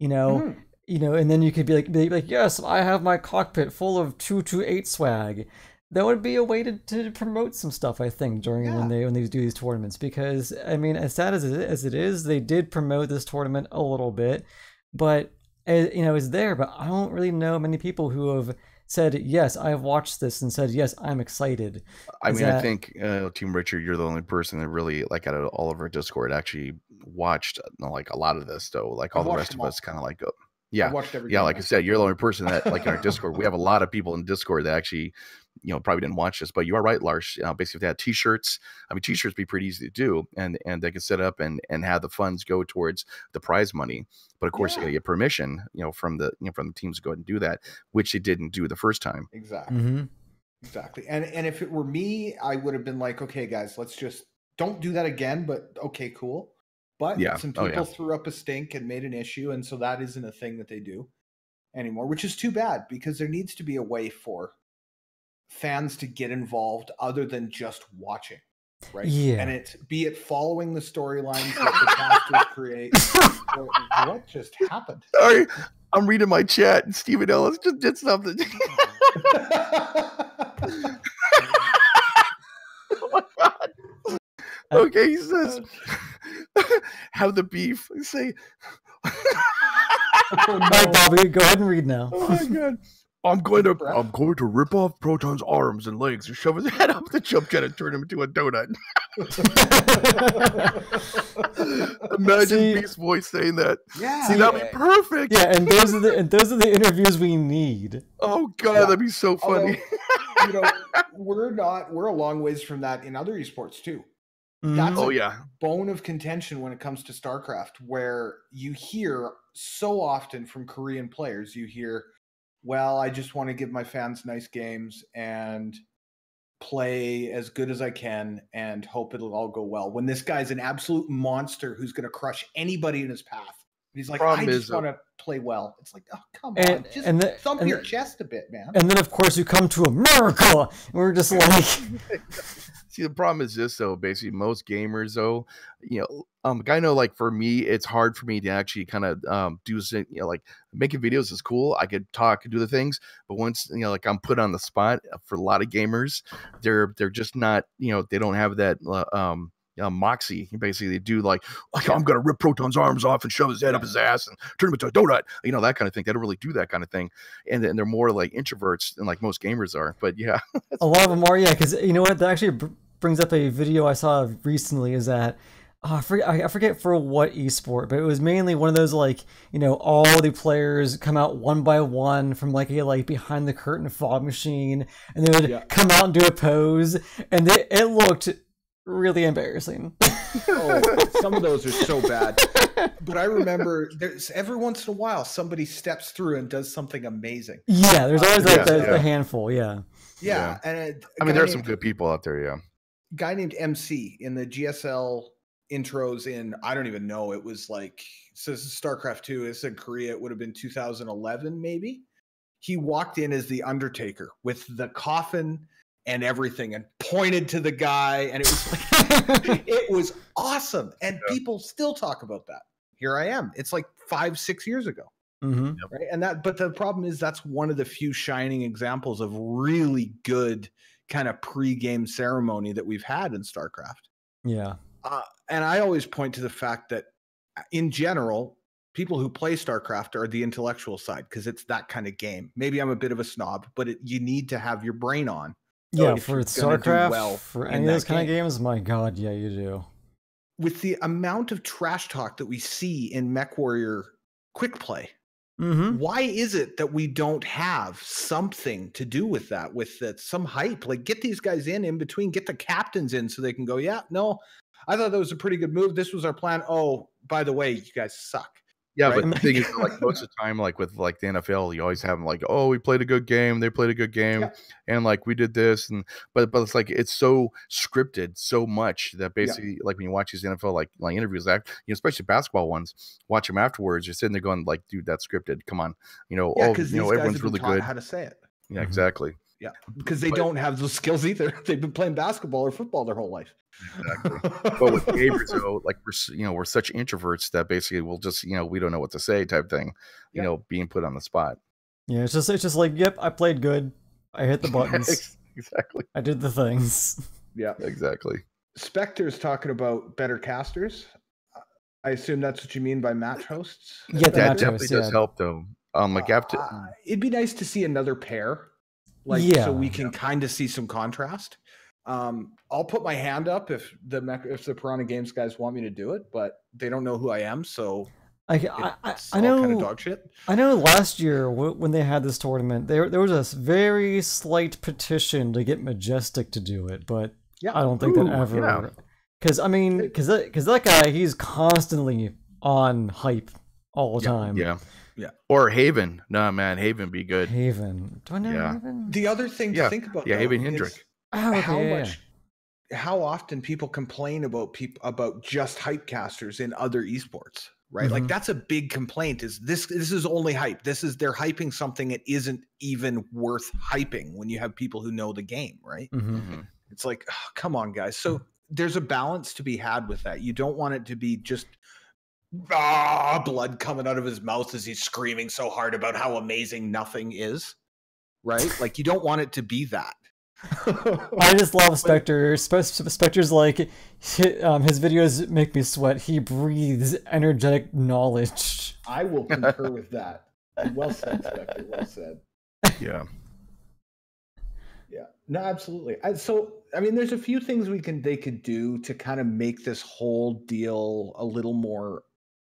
Mhm. and then you could be like, yes, I have my cockpit full of 228 swag. That would be a way to promote some stuff, I think, during Yeah. when they do these tournaments. Because I mean, as sad as it is, they did promote this tournament a little bit, but it's there. But I don't really know many people who have said yes, I've watched this and said yes, I'm excited. I Is mean, I that think Team Richard, you're the only person that really, like, out of all of our Discord, actually watched like a lot of this. Though, like all I've the watched rest them of all. us, kind of like, I've yeah, watched every yeah. game Like I now. said, you're the only person that, like, in our Discord, we have a lot of people in Discord that actually, probably didn't watch this. But you are right, Larsh. Basically, if they had T-shirts, I mean, T-shirts be pretty easy to do, and they could set up and have the funds go towards the prize money. But of course, you got to Yeah, get permission, from the from the teams to go ahead and do that, which they didn't do the first time. exactly. Mhm. Exactly. And if it were me, I would have been like, okay, guys, let's just don't do that again, but okay, cool. But Yeah. some Oh people yeah. threw up a stink and made an issue, and so that isn't a thing that they do anymore, which is too bad because there needs to be a way for fans to get involved other than just watching, right? Yeah. And be it following the storylines that the casters create. Or what just happened? Sorry, I'm reading my chat, and Stephen Ellis just did something. Oh my god. Okay, he says, have the beef. Say, Oh, All right, no. Bobby, go ahead and read now. oh my god. I'm going to rip off Proton's arms and legs and shove his head up the jump jet and turn him into a donut. Imagine See- Beast's voice saying that. Yeah. See, that'd be perfect. Yeah, and those are the interviews we need. Oh god, Yeah. that'd be so funny. Although, we're a long ways from that in other esports too. That's Oh a yeah. bone of contention when it comes to StarCraft, where you hear so often from Korean players, you hear, well, I just want to give my fans nice games and play as good as I can and hope it'll all go well. When this guy's an absolute monster who's going to crush anybody in his path. He's like, Problem I is, just want to play well. It's like, oh, come And- on. Just and the- thump and your the- chest a bit, man. And then of course you come to America. And we're just like, See, the problem is this, though. Basically, most gamers, though, I know, like, for me, it's hard for me to actually kind of do, like, making videos is cool. I could talk and do the things, but once, like, I'm put on the spot for a lot of gamers, they're just not, they don't have that moxie. Basically, they do like I'm gonna rip Proton's arms off and shove his head up his ass and turn him into a donut, that kind of thing. They don't really do that kind of thing, and they're more like introverts than like most gamers are. But yeah, a lot of them are, yeah, because you know what? That actually brings up a video I saw recently. Is that I forget for what esport, but it was mainly one of those like all the players come out one by one from like a behind the curtain fog machine, and they would come out and do a pose, and it looked really embarrassing. Oh, some of those are so bad. But I remember there's every once in a while somebody steps through and does something amazing. Yeah, there's always Yeah. a handful. Yeah. Yeah, and I mean, there's some good people out there. Yeah, guy named MC in the GSL intros in, I don't even know, it was like, so this is StarCraft 2, it's in Korea, it would have been 2011 maybe. He walked in as the Undertaker with the coffin and everything and pointed to the guy, and it was like it was awesome, and people still talk about that. Here I am, it's like 5-6 years ago. Mm-hmm. Right, but the problem is that's one of the few shining examples of really good kind of pre-game ceremony that we've had in StarCraft. Yeah. And I always point to the fact that in general, people who play StarCraft are the intellectual side because it's that kind of game. Maybe I'm a bit of a snob, but you need to have your brain on Yeah, if for you're gonna do StarCraft, well for in any of those that kind of game. games, my God, yeah, you do. With the amount of trash talk that we see in MechWarrior Quick Play, why is it that we don't have something to do with that, with that, some hype? Like, get these guys in between, get the captains in so they can go, yeah, no, I thought that was a pretty good move. This was our plan. Oh, by the way, you guys suck. Yeah, right? but the thing is, like most of the time, like with like the NFL, you always have them like, oh, we played a good game, they played a good game, Yeah. and like we did this, and but it's like it's so scripted so much that basically, like when you watch these NFL like interviews, especially basketball ones, watch them afterwards, you're sitting there going like, dude, that's scripted. Come on, Yeah, because these guys everyone's have been really taught good. how to say it. Yeah, exactly. Yeah, because they don't have those skills either. They've been playing basketball or football their whole life. Exactly. But with gamers, though, like we're such introverts that basically we'll just we don't know what to say type thing. Being put on the spot. Yeah, it's just like, yep, I played good. I hit the buttons. Exactly. I did the things. Yeah, exactly. Spectre's talking about better casters. I assume that's what you mean by match hosts. Yeah, that definitely does help though. Like it'd be nice to see another pair, so we can kind of see some contrast. I'll put my hand up if the Piranha Games guys want me to do it, but they don't know who I am, so I know kind of dog shit. I know last year when they had this tournament, there was a very slight petition to get Majestic to do it, but I don't think that ever. Because because that guy, he's constantly on hype all the time. Yeah. Or Haven. No, man, Haven be good. Haven. Do I know Haven? The other thing to think about, Haven Hendrick. How often people complain about just hype casters in other esports, right? Like that's a big complaint. Is this is only hype? They're hyping something that isn't even worth hyping when you have people who know the game, right? It's like, oh, come on, guys. So there's a balance to be had with that. You don't want it to be just blood coming out of his mouth as he's screaming so hard about how amazing nothing is, right? Like you don't want it to be that. I just love Spectre. Spectre's like, his videos make me sweat. He breathes energetic knowledge. I will concur with that. Well said, Spectre. Well said. Yeah. Yeah. No, absolutely. There's a few things they could do to kind of make this whole deal a little more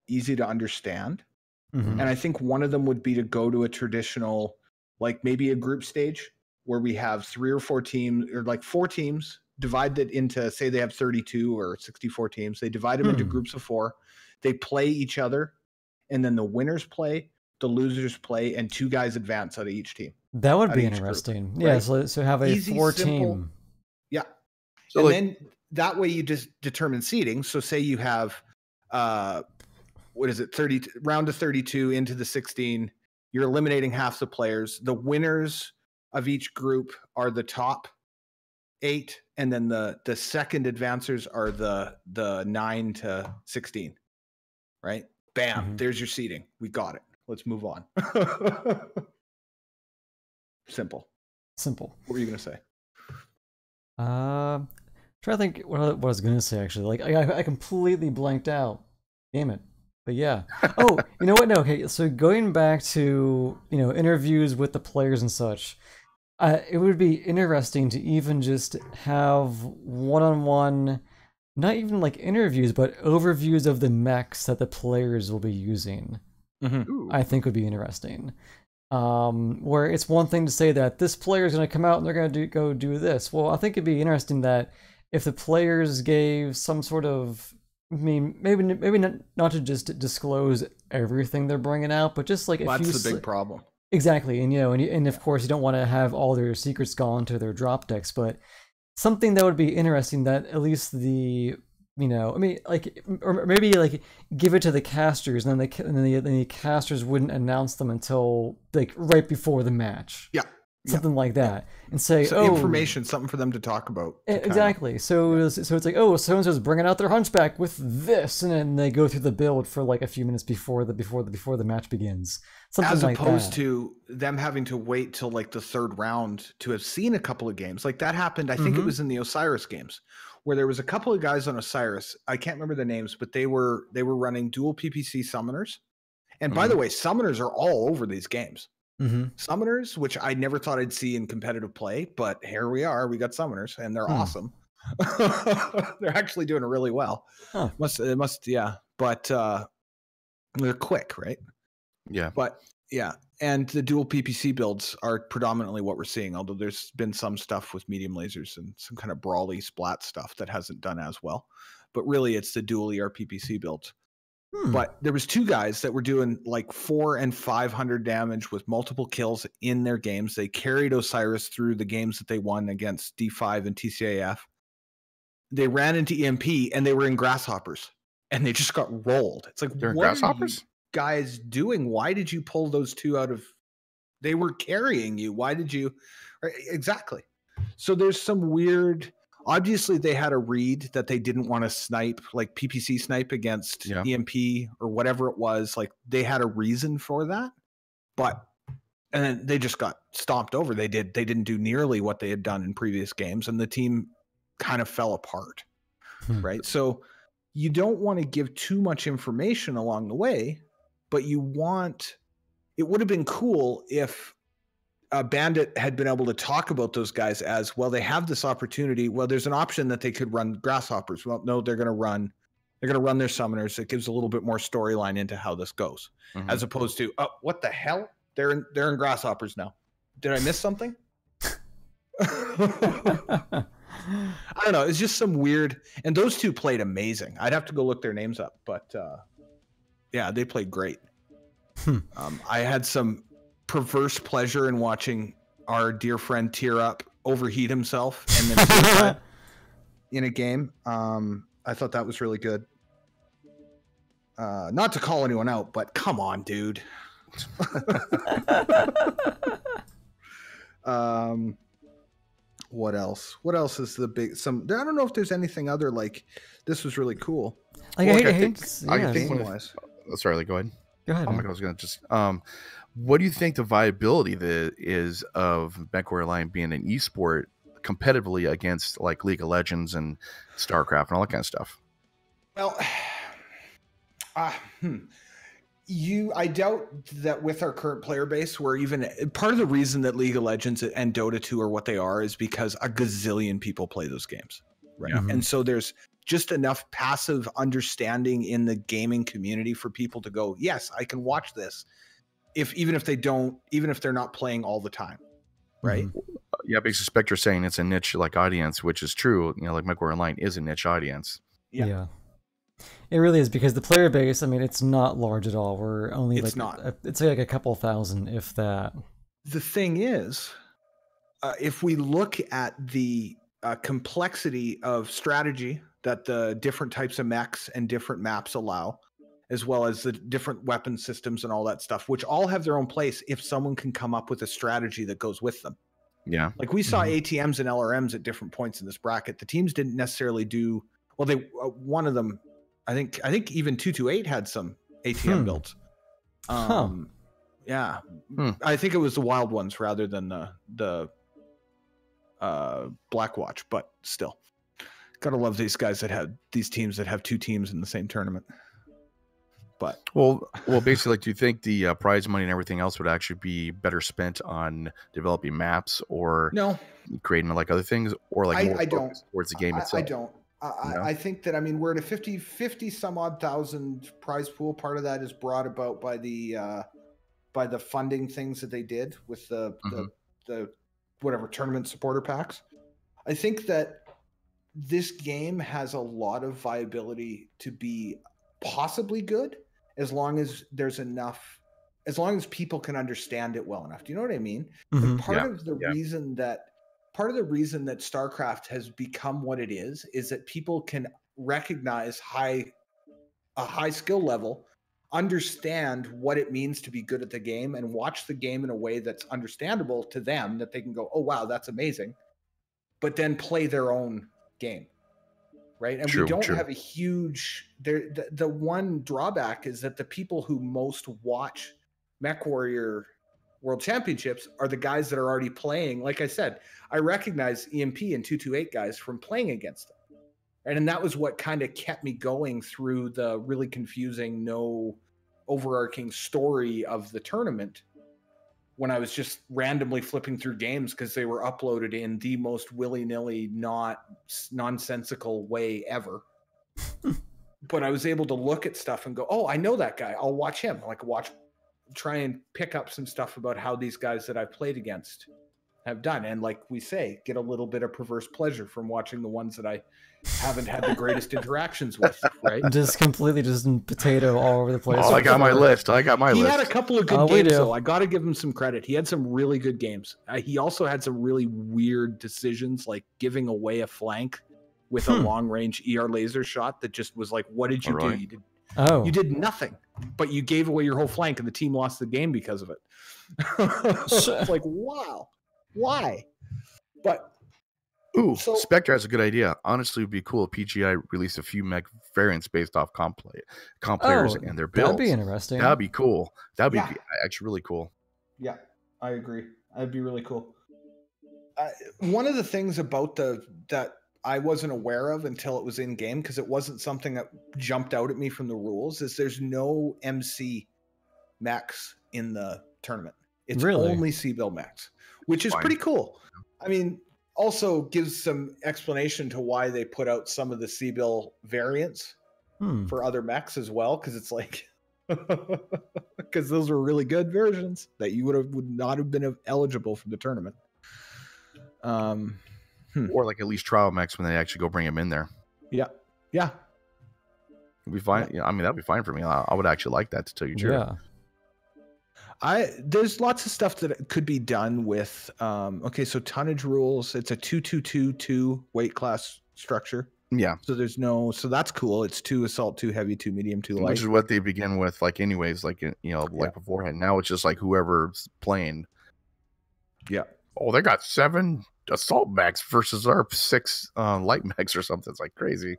easy to understand. And I think one of them would be to go to a traditional, like maybe a group stage, where we have 3 or 4 teams, or like 4 teams, divided into, say they have 32 or 64 teams. They divide them into groups of 4. They play each other, and then the winners play, the losers play, and 2 guys advance out of each team. That would be interesting. Group, right? Yeah, so have a easy, 4-team. Yeah. So then that way you just determine seeding. So say you have, 30 round of 32 into the 16. You're eliminating half the players. The winners of each group are the top 8, and then the second advancers are the 9 to 16. Right? Bam! There's your seeding. We got it. Let's move on. Simple. What were you gonna say? Trying to think what I was gonna say actually. Like I completely blanked out. Damn it. But yeah. Oh, you know what? No. Okay. So going back to interviews with the players and such. It would be interesting to even just have one-on-one, not even like interviews, but overviews of the mechs that the players will be using. I think would be interesting. Where it's one thing to say that this player is going to come out and they're going to go do this. Well, I think it'd be interesting that if the players gave some sort of, maybe not to just disclose everything they're bringing out, but just like that's the big problem. Exactly, and and of course you don't want to have all their secrets gone to their drop decks, but something that would be interesting that at least the or maybe like give it to the casters, and then the casters wouldn't announce them until like right before the match. Yeah. Something like that, and say, information, something for them to talk about. Exactly. So it's like, so and so's bringing out their hunchback with this, and then they go through the build for like a few minutes before the match begins. Something as like opposed that. To them having to wait till like the 3rd round to have seen a couple of games. Like that happened. I think it was in the Osiris games, where there was a couple of guys on Osiris. I can't remember the names, but they were running dual PPC summoners. And by the way, summoners are all over these games. summoners, which I never thought I'd see in competitive play, but here we are. We got summoners, and they're awesome. They're actually doing really well. Huh. Yeah. But they're quick, right? Yeah. But yeah, and the dual PPC builds are predominantly what we're seeing, although there's been some stuff with medium lasers and some kind of brawly splat stuff that hasn't done as well. But really, it's the dual ER PPC builds. But there was 2 guys that were doing like 400 and 500 damage with multiple kills in their games. They carried Osiris through the games that they won against D5 and TCAF. They ran into EMP and they were in grasshoppers and they just got rolled. It's like, They're in what grasshoppers? are you guys doing? Why did you pull those 2 out of? They were carrying you. Why did you? Exactly. So there's some weird. Obviously, they had a read that they didn't want to snipe, like PPC snipe against EMP or whatever it was. Like they had a reason for that, and then they just got stomped over. They didn't do nearly what they had done in previous games, and the team kind of fell apart, right? So you don't want to give too much information along the way, but it would have been cool if Bandit had been able to talk about those guys as well. They have this opportunity. Well, there's an option that they could run grasshoppers. Well, no, they're going to run their summoners. It gives a little bit more storyline into how this goes, as opposed to, oh, what the hell? They're in grasshoppers now. Did I miss something? I don't know. It's just some weird. And those 2 played amazing. I'd have to go look their names up, but yeah, they played great. I had some perverse pleasure in watching our dear friend tear up, overheat himself, and then suicide in a game. I thought that was really good. Not to call anyone out, but come on, dude. What else? What else is the big? I don't know if there's anything other like this was really cool. Like, Well, I think game-wise. Sorry, go ahead. Go ahead. Oh my God, I was going to just. What do you think the viability is of MechWarrior Line being an esport competitively against like League of Legends and StarCraft and all that kind of stuff? Well, I doubt that with our current player base, we're even part of the reason that League of Legends and Dota 2 are what they are is because a gazillion people play those games, right? And so there's just enough passive understanding in the gaming community for people to go, yes, I can watch this. Even if they're not playing all the time, right? Yeah, because Spectre saying it's a niche like audience, which is true. You know, like MechWarrior Online is a niche audience. Yeah, it really is because the player base. I mean, it's not large at all. We're only it's like a couple thousand, if that. The thing is, if we look at the complexity of strategy that the different types of mechs and different maps allow, as well as the different weapon systems and all that stuff, which all have their own place if someone can come up with a strategy that goes with them. Yeah. Like we saw ATMs and LRMs at different points in this bracket. The teams didn't necessarily do, well, they one of them, I think even 228 had some ATM builds. Yeah. I think it was the Wild Ones rather than the Blackwatch, but still. Gotta love these guys these teams that have 2 teams in the same tournament. But well, basically, like, do you think the prize money and everything else would actually be better spent on developing maps or creating like other things, or like more focus towards the game itself? I don't. I think that, I mean, we're at a 50 some odd thousand prize pool. Part of that is brought about by the funding things that they did with the whatever tournament supporter packs. I think that this game has a lot of viability to be possibly good, as long as there's enough, as long as people can understand it well enough. Do you know what I mean? Like part of the reason that StarCraft has become what it is that people can recognize a high skill level, understand what it means to be good at the game, and watch the game in a way that's understandable to them, that they can go, oh wow, that's amazing, but then play their own game. Right. And we don't have a huge the one drawback is that the people who most watch MechWarrior World Championships are the guys that are already playing. Like I said, I recognize EMP and 228 guys from playing against them. Right. And that was what kind of kept me going through the really confusing, no overarching story of the tournament. when I was just randomly flipping through games because they were uploaded in the most willy-nilly, not nonsensical way ever. But I was able to look at stuff and go, oh, I know that guy. I'll watch him. Like try and pick up some stuff about how these guys that I've played against have done. And like we say, get a little bit of perverse pleasure from watching the ones that I haven't had the greatest interactions with, right? Just completely just potato all over the place. Oh, I got my list. He had a couple of good we games, do. though. I got to give him some credit. He had some really good games. He also had some really weird decisions, like giving away a flank with a long-range ER laser shot that just was like, what did you do? You did nothing, but you gave away your whole flank, and the team lost the game because of it. It's like, wow. Why? But Spectre has a good idea. Honestly, it would be cool if PGI released a few mech variants based off comp players and their builds. That'd be interesting. That'd be cool. That'd be actually really cool. Yeah, I agree. That'd be really cool. One of the things about that I wasn't aware of until it was in game, because it wasn't something that jumped out at me from the rules, is there's no MC mechs in the tournament. It's only C-Build mechs, which is pretty cool. I mean, also gives some explanation to why they put out some of the C-Build variants for other mechs as well, because it's like, because those were really good versions that you would not have been eligible for the tournament. Or like at least trial mechs when they actually go bring them in there. Yeah. It'd be fine. Yeah, I mean, that'd be fine for me. I would actually like that, to tell you the truth. Yeah. There's lots of stuff that could be done with so tonnage rules. It's a 2-2-2-2 weight class structure. Yeah. So that's cool. It's 2 assault, 2 heavy, 2 medium, 2 light. Which is what they begin with, like anyways, like beforehand. Now it's just like whoever's playing. Yeah. Oh, they got 7 assault mechs versus our 6 light mechs or something. It's like crazy.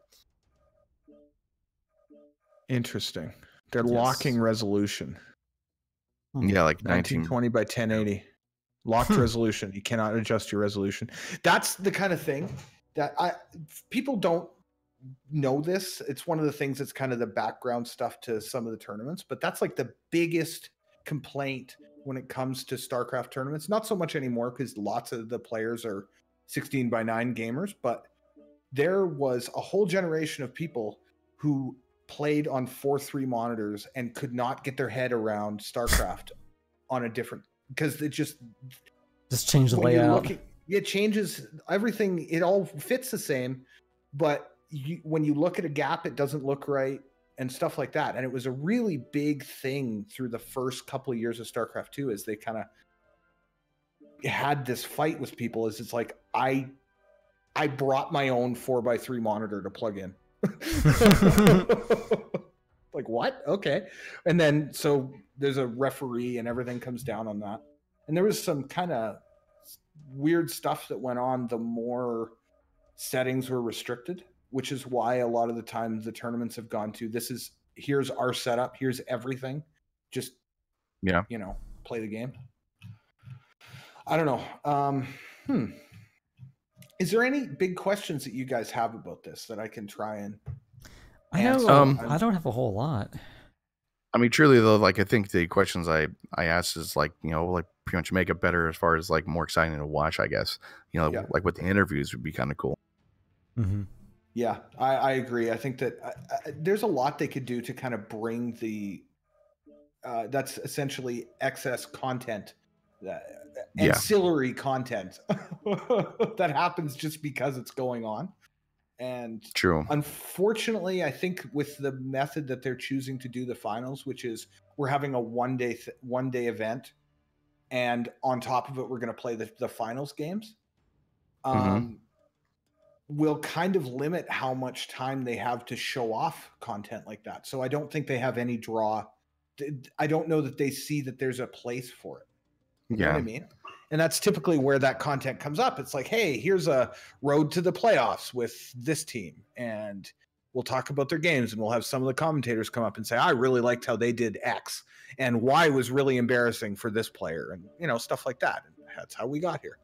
Interesting. They're locking resolution. Yeah, like 1920 by 1080. Locked resolution. You cannot adjust your resolution. That's the kind of thing that people don't know this. It's one of the things that's kind of the background stuff to some of the tournaments, but that's like the biggest complaint when it comes to StarCraft tournaments. Not so much anymore because lots of the players are 16 by 9 gamers, but there was a whole generation of people who played on 4:3 monitors and could not get their head around StarCraft on a different, because it just changed the layout. It changes everything. It all fits the same, but when you look at a gap, it doesn't look right and stuff like that. And it was a really big thing through the first couple of years of StarCraft 2 as they kind of had this fight with people. Is it's like, I brought my own 4:3 monitor to plug in. Like, what? Okay. And then so there's a referee and everything comes down on that. And there was some kind of weird stuff that went on the more settings were restricted, which is why a lot of the time the tournaments have gone to, here's our setup, here's everything, just play the game. I don't know. Is there any big questions that you guys have about this that I can try and answer? I don't have a whole lot. I mean, truly though, like I think the questions I asked is like, like pretty much make it better as far as like more exciting to watch, I guess. Like with the interviews would be kind of cool. Mm-hmm. Yeah, I agree. I think that there's a lot they could do to kind of bring the that's essentially excess content, ancillary content that happens just because it's going on. And true. Unfortunately, I think with the method that they're choosing to do the finals, which is we're having a one day event, and on top of it, we're going to play the finals games. Will kind of limit how much time they have to show off content like that. So I don't think they have any draw. I don't know that they see that there's a place for it. You know what I mean? And that's typically where that content comes up. It's like, hey, here's a road to the playoffs with this team. And we'll talk about their games, and we'll have some of the commentators come up and say, I really liked how they did X, and Y was really embarrassing for this player, and stuff like that. And that's how we got here.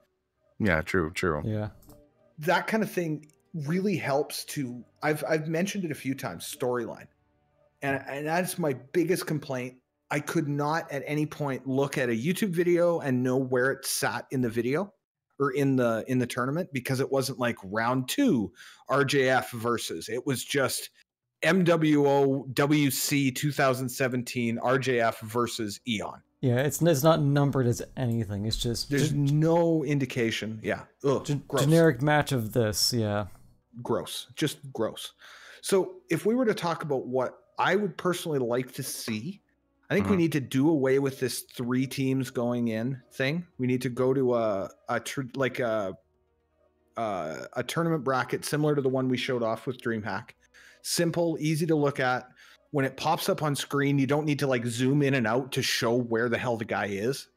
Yeah, true. Yeah. That kind of thing really helps to, I've mentioned it a few times, storyline. And that's my biggest complaint I could not at any point look at a YouTube video and know where it sat in the video or in the tournament, because it wasn't like round 2 RJF versus. It was just MWO WC 2017 RJF versus Eon. Yeah, it's not numbered as anything. It's just there's no indication. Yeah, generic match of this. Yeah, gross, just gross. So if we were to talk about what I would personally like to see, I think we need to do away with this 3 teams going in thing. We need to go to a tournament bracket similar to the one we showed off with DreamHack. Simple, easy to look at. When it pops up on screen, you don't need to like zoom in and out to show where the hell the guy is.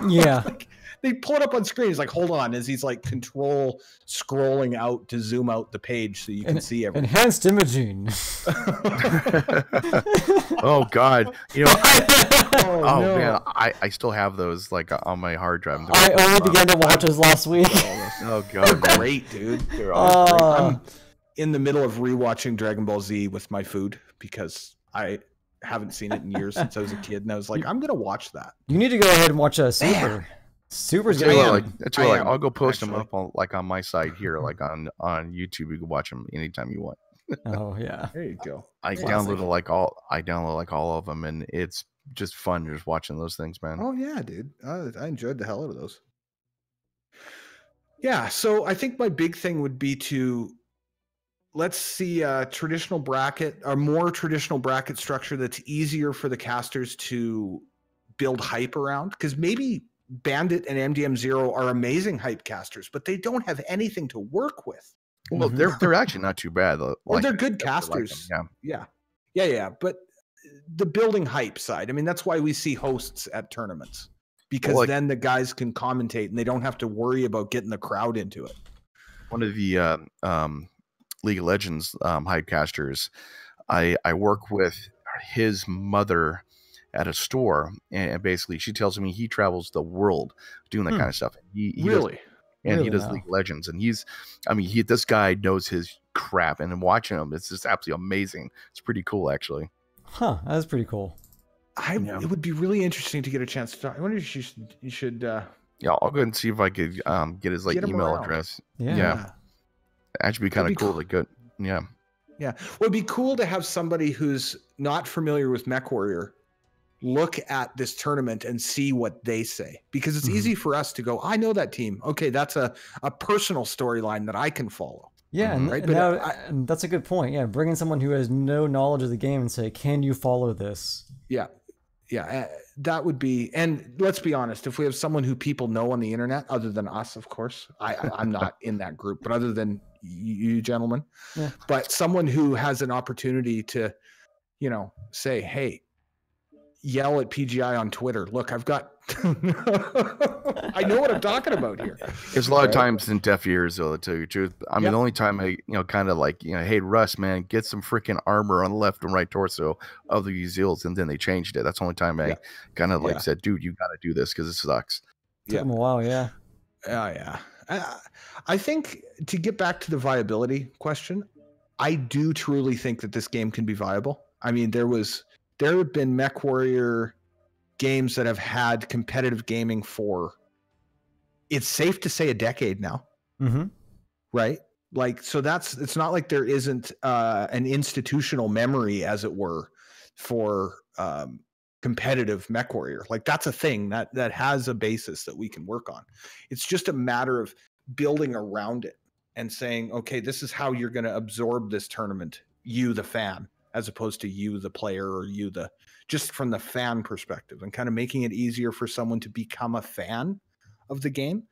Yeah. Like, they pull it up on screen. He's like, hold on, as he's like control scrolling out to zoom out the page so you can see everything. Enhanced imaging. Oh God. You know, no. Man, I still have those like on my hard drive. I only began to watch those last week. Oh God. Great, dude. They're all great. I'm in the middle of rewatching Dragon Ball Z with my food because I haven't seen it in years since I was a kid, and I was like, I'm gonna watch that. You need to go ahead and watch Super. Super's good. I'll go post them up on my site here, like on YouTube. You can watch them anytime you want. Oh yeah, there you go. I download all of them, and it's just fun just watching those things, man. Oh yeah, dude. I enjoyed the hell out of those. Yeah, so I think my big thing would be to let's see a traditional bracket, a more traditional bracket structure that's easier for the casters to build hype around. Because maybe Bandit and MDM Zero are amazing hype casters, but they don't have anything to work with. Well, they're actually not too bad. Well, they're good casters. Yeah. But the building hype side, I mean, that's why we see hosts at tournaments, because then the guys can commentate and they don't have to worry about getting the crowd into it. One of the League of Legends hype casters, I work with his mother at a store, and basically she tells me he travels the world doing that kind of stuff. He really? He does League of Legends, and this guy knows his crap, and watching him, it's just absolutely amazing. It's pretty cool, actually. Huh, that's pretty cool. It would be really interesting to get a chance to talk. I wonder if you should yeah, I'll go ahead and see if I could get his email address. Yeah. Actually be kind of cool. Good. Yeah. Well, it'd be cool to have somebody who's not familiar with MechWarrior look at this tournament and see what they say, because it's easy for us to go, I know that team. Okay, that's a personal storyline that I can follow. Yeah, and that's a good point. Yeah, bring in someone who has no knowledge of the game and say, can you follow this? Yeah, that would be, and let's be honest, if we have someone who people know on the internet, other than us, of course, I'm not in that group, but other than you gentlemen, but someone who has an opportunity to, say, hey, yell at PGI on Twitter. Look, I've got, I know what I'm talking about here. There's a lot of times in deaf ears, though, to tell you the truth. I mean, the only time I, kind of like, hey, Russ, man, get some freaking armor on the left and right torso of the Uzeals, and then they changed it. That's the only time I kind of like said, dude, you got to do this because it sucks. Took them a while, yeah. I think to get back to the viability question, I do truly think that this game can be viable. I mean, there have been MechWarrior games that have had competitive gaming for, it's safe to say, a decade now. Right? Like, so it's not like there isn't an institutional memory, as it were, for competitive MechWarrior. Like, that's a thing that has a basis that we can work on. It's just a matter of building around it and saying, okay, this is how you're going to absorb this tournament, you the fan, as opposed to you the player, or you just from the fan perspective, and kind of making it easier for someone to become a fan of the game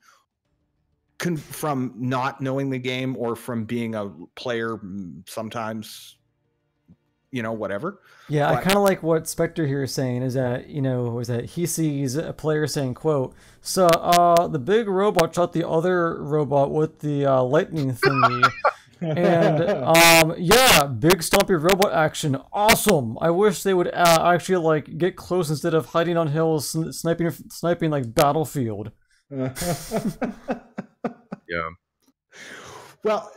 from not knowing the game, or from being a player sometimes, whatever. Yeah, I kind of like what Spectre here is saying, is that, he sees a player saying, quote, so the big robot shot the other robot with the lightning thingy. And big stompy robot action, awesome. I wish they would actually like get close instead of hiding on hills, sniping like Battlefield. Yeah. Well,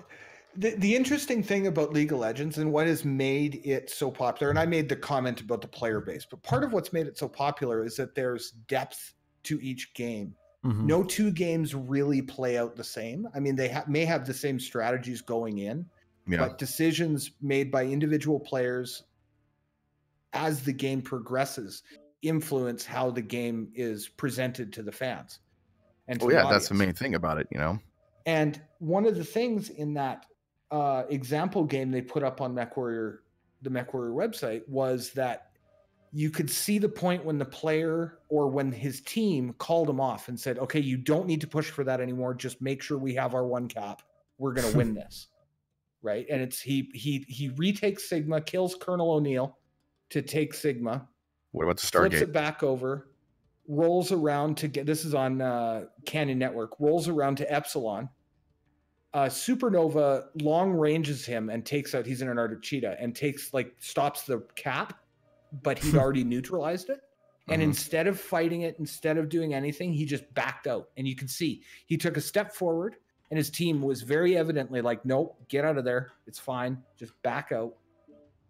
The interesting thing about League of Legends and what has made it so popular, and I made the comment about the player base, but part of what's made it so popular is that there's depth to each game. Mm-hmm. No two games really play out the same. I mean, they may have the same strategies going in, but decisions made by individual players as the game progresses influence how the game is presented to the fans. And to the that's audience. the main thing about it, you know. And one of the things in that example game they put up on the MechWarrior website was that you could see the point when the player or when his team called him off and said, okay, you don't need to push for that anymore. Just make sure we have our one cap. We're going to win this. Right. And it's he retakes Sigma, kills Colonel O'Neill to take Sigma. What about the Stargate? Flips it back over, rolls around to get, this is on Canyon Network, rolls around to Epsilon. Supernova long ranges him and takes out, he's in an Arctic Cheetah, and stops the cap, but he'd already neutralized it. And instead of fighting it, instead of doing anything, he just backed out. And you can see he took a step forward and his team was very evidently like, nope, get out of there. It's fine. Just back out.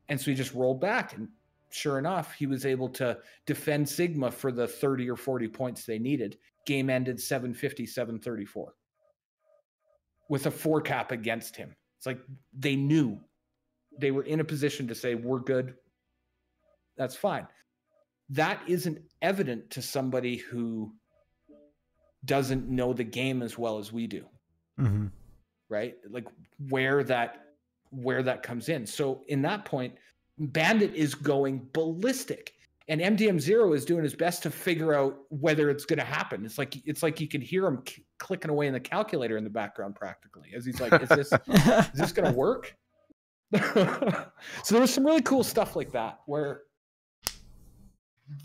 And so he just rolled back. And sure enough, he was able to defend Sigma for the 30 or 40 points they needed. Game ended 750, 734. With a 4 cap against him. It's like they knew they were in a position to say, we're good. That's fine. That isn't evident to somebody who doesn't know the game as well as we do. Mm-hmm. Right? Like where that comes in. So in that point, Bandit is going ballistic. And MDM0 is doing his best to figure out whether it's going to happen. It's like you can hear him clicking away in the calculator in the background practically as he's like, is this going to work? So there was some really cool stuff like that where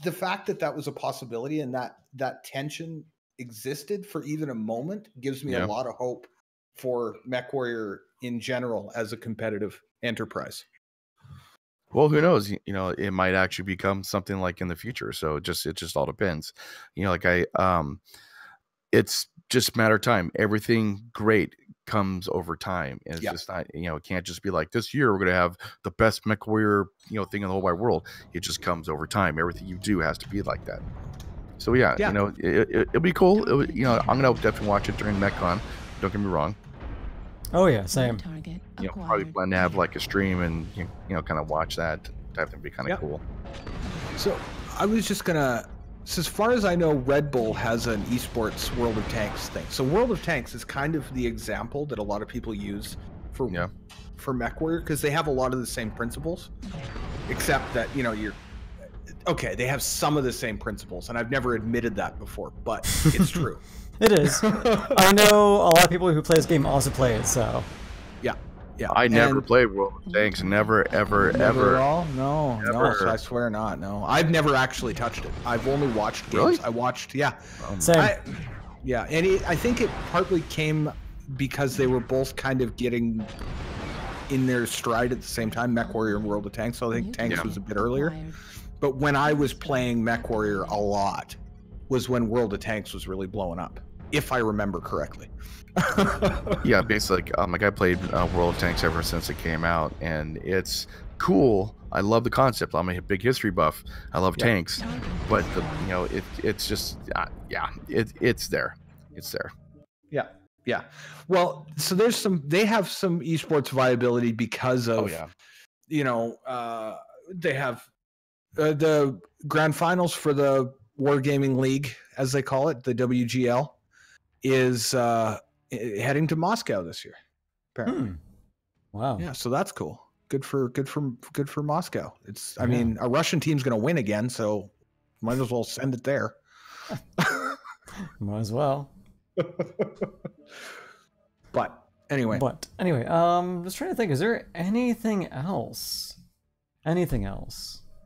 the fact that was a possibility and that tension existed for even a moment gives me a lot of hope for MechWarrior in general as a competitive enterprise. Well, who knows? You know, it might actually become something like in the future. So it just all depends. You know, like it's just a matter of time. Everything great comes over time, and it's just not. You know, it can't just be like this year we're going to have the best MechWarrior thing in the whole wide world. It just comes over time. Everything you do has to be like that. So you know, it'll be cool. I'm gonna definitely watch it during MechCon. Don't get me wrong. Oh yeah, same. Probably plan to have like a stream and kind of watch that type thing. Be kind of cool. So I was just gonna. So as far as I know, Red Bull has an esports World of Tanks thing. So World of Tanks is kind of the example that a lot of people use for MechWarrior because they have a lot of the same principles, except that they have some of the same principles, and I've never admitted that before, but it's true. It is. I know a lot of people who play this game also play it, so. Yeah. I never played World of Tanks. Never, ever. At all? No. I swear not. No. I've never actually touched it. I've only watched games. Really? I watched, Same. And I think it partly came because they were both kind of getting in their stride at the same time, MechWarrior and World of Tanks. So I think Tanks was a bit earlier. But when I was playing MechWarrior a lot was when World of Tanks was really blowing up, if I remember correctly. Yeah, basically, like I played World of Tanks ever since it came out, and it's cool. I love the concept. I'm a big history buff. I love tanks, but it's just it's there. It's there. Yeah. Well, so they have some esports viability because of they have the grand finals for the Wargaming League, as they call it, the WGL, is heading to Moscow this year. Apparently. Wow. Yeah, so that's cool. Good for Moscow. I mean, a Russian team's going to win again, so might as well send it there. Might as well. But anyway, just trying to think. Is there anything else?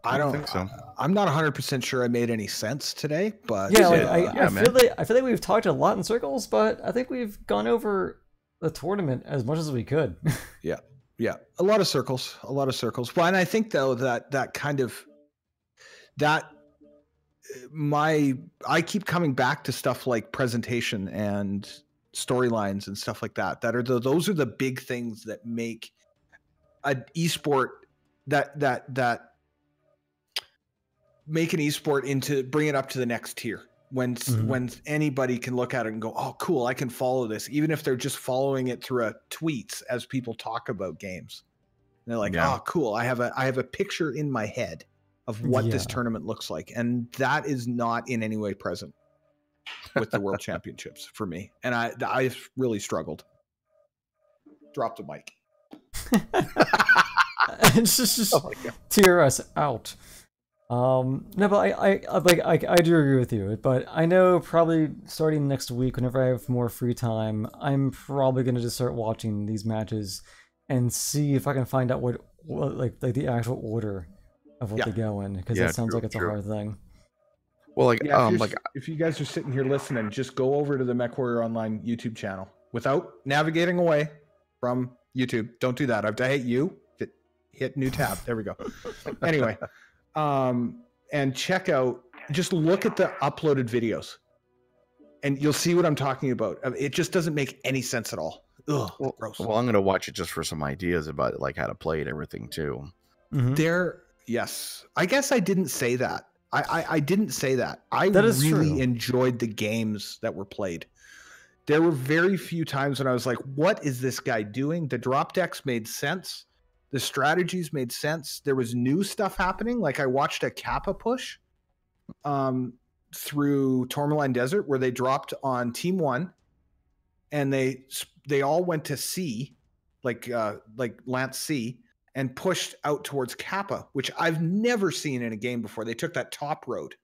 I don't think so. I'm not 100% sure I made any sense today, but I feel like we've talked a lot in circles, but I think we've gone over the tournament as much as we could. Yeah, a lot of circles. Well, and I think though I keep coming back to stuff like presentation and storylines and stuff like that. Those are the big things that make an esport that make an esport bring it up to the next tier. When anybody can look at it and go, oh, cool, I can follow this, even if they're just following it through tweets as people talk about games. And they're like, oh, cool, I have a picture in my head of what this tournament looks like, and that is not in any way present with the World Championships for me. And I really struggled. Drop the mic. It's just tear us out. No, but I do agree with you. But I know probably starting next week, whenever I have more free time, I'm probably gonna just start watching these matches and see if I can find out what like the actual order of what they go in, because that sounds like it's a hard thing. Well, if you guys are sitting here listening, just go over to the MechWarrior Online YouTube channel without navigating away from YouTube. Don't do that. I hate you. Hit new tab. There we go. Anyway. And check out, just look at the uploaded videos and you'll see what I'm talking about. It just doesn't make any sense at all. Ugh, gross. Well, I'm going to watch it just for some ideas about like how to play it, everything too. Yes. I guess I didn't say that. I didn't say that. I really enjoyed the games that were played. There were very few times when I was like, what is this guy doing? The drop decks made sense. The strategies made sense. There was new stuff happening. Like I watched a Kappa push through Tourmaline Desert where they dropped on Team 1 and they all went to C, like Lance C, and pushed out towards Kappa, which I've never seen in a game before. They took that top road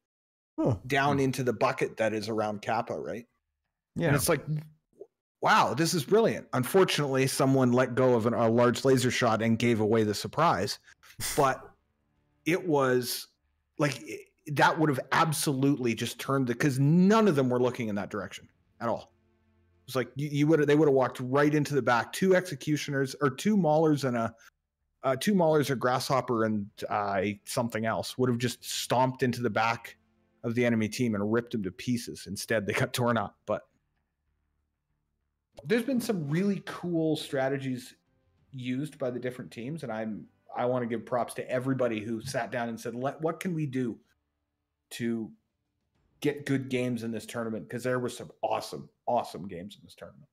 down into the bucket that is around Kappa, right? Yeah. And it's like, wow, this is brilliant. Unfortunately, someone let go of a large laser shot and gave away the surprise. But it was like that would have absolutely just turned because none of them were looking in that direction at all. It's like they would have walked right into the back. Two executioners or two maulers and a grasshopper and something else would have just stomped into the back of the enemy team and ripped them to pieces. Instead, they got torn up. But there's been some really cool strategies used by the different teams, and I want to give props to everybody who sat down and said, what can we do to get good games in this tournament? Because there were some awesome games in this tournament.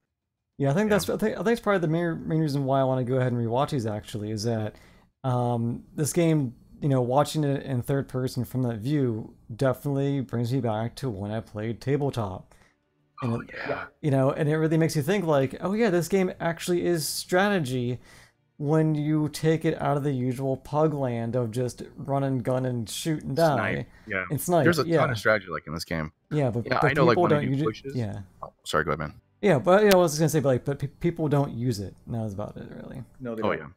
Yeah, I think that's probably the main reason why I want to go ahead and rewatch these, actually, is that this game, watching it in third person from that view definitely brings me back to when I played tabletop. And and it really makes you think like, oh yeah, this game actually is strategy when you take it out of the usual pug land of just run and gun and shoot and die. Yeah, it's nice. There's a ton of strategy like in this game. Yeah, but I know, people like don't use it. Yeah. Oh, sorry, go ahead, man. Yeah, but I was just gonna say, but people don't use it. And that was about it, really. No, they don't. Yeah.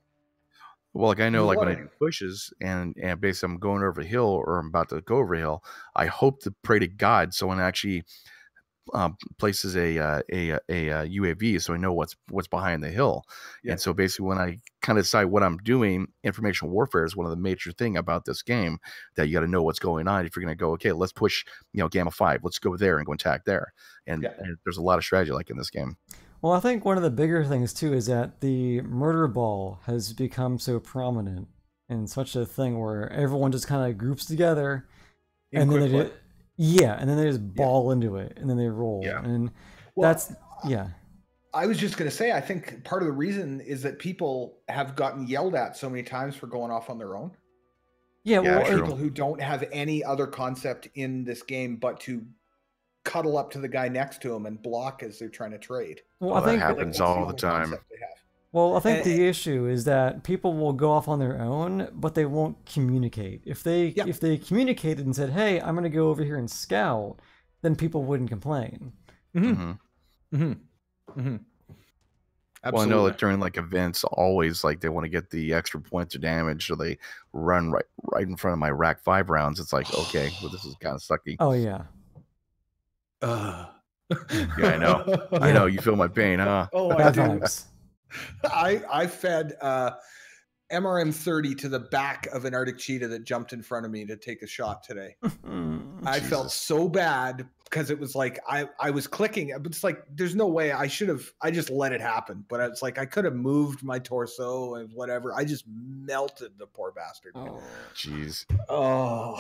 Well, like I know, like when I do pushes and basically I'm going over a hill or I'm about to go over a hill, I hope to pray to God someone actually places a UAV so I know what's behind the hill. And so basically when I kind of decide what I'm doing, information warfare is one of the major thing about this game, that you got to know what's going on if you're going to go, okay, let's push Gamma 5, let's go there and go attack there. And there's a lot of strategy like in this game. Well, I think one of the bigger things too is that the murder ball has become so prominent and such a thing where everyone just kind of groups together and then they just ball into it and then they roll. Yeah. And I was just going to say, I think part of the reason is that people have gotten yelled at so many times for going off on their own. Yeah, well, people who don't have any other concept in this game but to cuddle up to the guy next to him and block as they're trying to trade. Well, I think that happens all the time. Well, I think the issue is that people will go off on their own, but they won't communicate. If they communicated and said, "Hey, I'm going to go over here and scout," then people wouldn't complain. Absolutely. Well, I know that during like events, always like they want to get the extra points of damage, so they run right in front of my rack 5 rounds. It's like, okay, well, this is kind of sucky. Oh yeah. Yeah, I know. I know. You feel my pain, huh? Oh, I do. I fed MRM-30 to the back of an Arctic cheetah that jumped in front of me to take a shot today. I felt so bad because it was like I was clicking. It's like there's no way I just let it happen. But it's like I could have moved my torso and whatever. I just melted the poor bastard. Oh, jeez. Oh,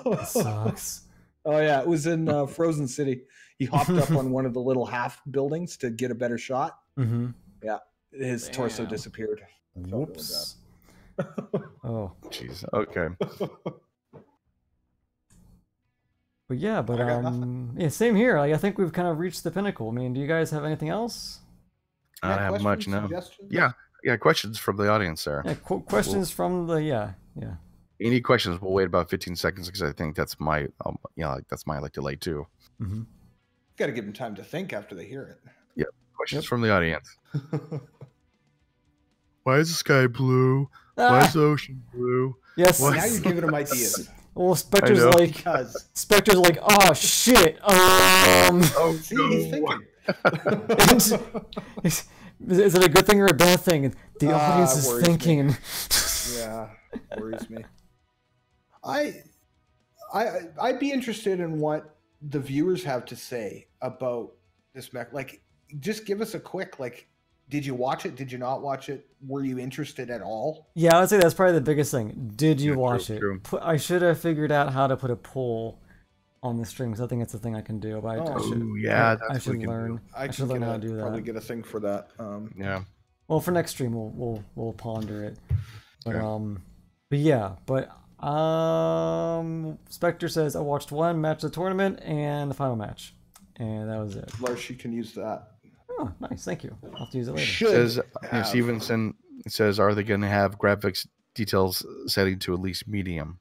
that sucks. Oh yeah, it was in Frozen City. He hopped up on one of the little half buildings to get a better shot. Mm-hmm. Yeah, his torso disappeared. Whoops. Oh, jeez. Okay. But yeah, yeah, same here. Like, I think we've kind of reached the pinnacle. I mean, do you guys have anything else? I don't have much, no. Yeah, questions from the audience there. Yeah, questions from the yeah. Any questions? We'll wait about 15 seconds because I think that's my that's my delay too. Mm-hmm. Got to give them time to think after they hear it. Yeah, questions from the audience. Why is the sky blue? Why is the ocean blue? Yes. Now you're giving them ideas. Well, Spectre's like, oh shit. Oh, see, he's thinking. Is it a good thing or a bad thing? The audience is thinking. Yeah, worries me. I'd be interested in what the viewers have to say about this mech. Like, just give us a quick, like, did you watch it? Did you not watch it? Were you interested at all? Yeah, I would say that's probably the biggest thing. Did you watch it? True. I should have figured out how to put a poll on the stream, because I think it's a thing I can do. But I should learn. I should learn how to do that. Probably get a thing for that. Yeah. Well, for next stream, we'll ponder it. But Spectre says I watched one match of the tournament and the final match, and that was it. Larsh, you can use that. Oh, nice, thank you. I'll have to use it later. Stevenson says, are they going to have graphics details setting to at least medium?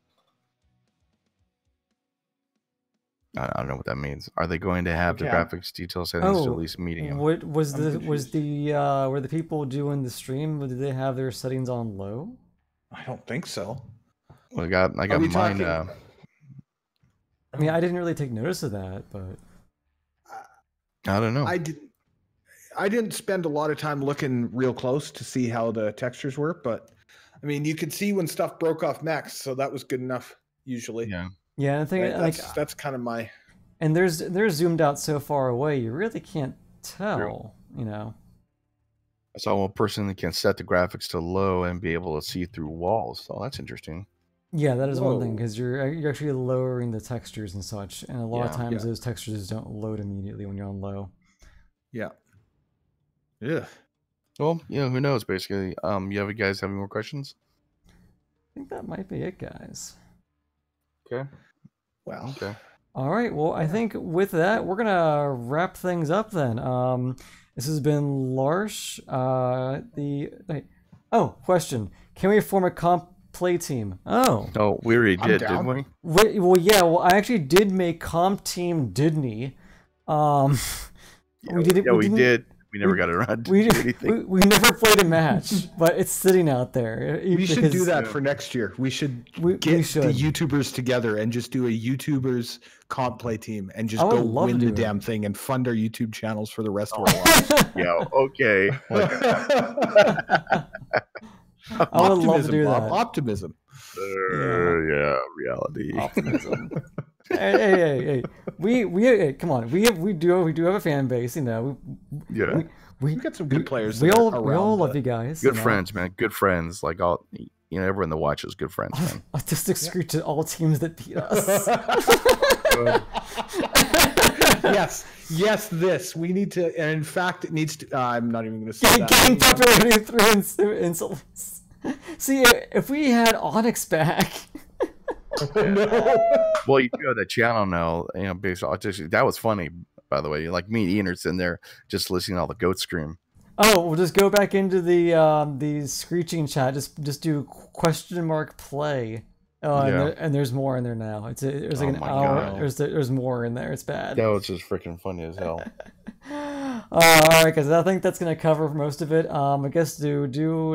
I don't know what that means. Are they going to have the graphics detail settings to at least medium? What were the people doing the stream? Did they have their settings on low? I don't think so. Well, I got mine. I mean, I didn't really take notice of that, but I don't know. I didn't spend a lot of time looking real close to see how the textures were, but I mean, you could see when stuff broke off max, so that was good enough usually. Yeah, I think that's kind of my. And they're zoomed out so far away, you really can't tell. You know. I saw one person that can set the graphics to low and be able to see through walls. So that's interesting. Yeah, that is one thing, because you're actually lowering the textures and such, and a lot of times those textures don't load immediately when you're on low. Yeah. Well, who knows? Basically, you guys have any more questions? I think that might be it, guys. Okay. Well. Okay. All right. Well, I think with that, we're gonna wrap things up then. This has been Larsh. Question: can we form a comp play team? Oh, we already did, didn't we? Well, I actually did make comp team, didn't we? We did. We never got around to anything. We never played a match, but it's sitting out there. We should do that for next year. We should get the YouTubers together and just do a YouTubers comp play team and just go win the damn thing and fund our YouTube channels for the rest of our lives. Okay. I would love to do that. Optimism. Reality. Optimism. Hey! We come on. We do have a fan base, you know. We got some good players. We all love you guys. Good friends, man. Good friends. Like everyone that watches, good friends, man. Autistic screech at all teams that beat us. Yes. This we need to, and in fact, it needs to. I'm not even going to say that. Gain popularity through insolence. See, if we had Onyx back. No. Well, you do have that channel now, based on autistic. That was funny, by the way. Like me and Ian are sitting there just listening to all the goats scream. Oh, we'll just go back into the screeching chat. Just do question mark play. And there's more in there now. There's like an hour. God. There's more in there. It's bad. That was just freaking funny as hell. All right, guys. I think that's gonna cover most of it. I guess do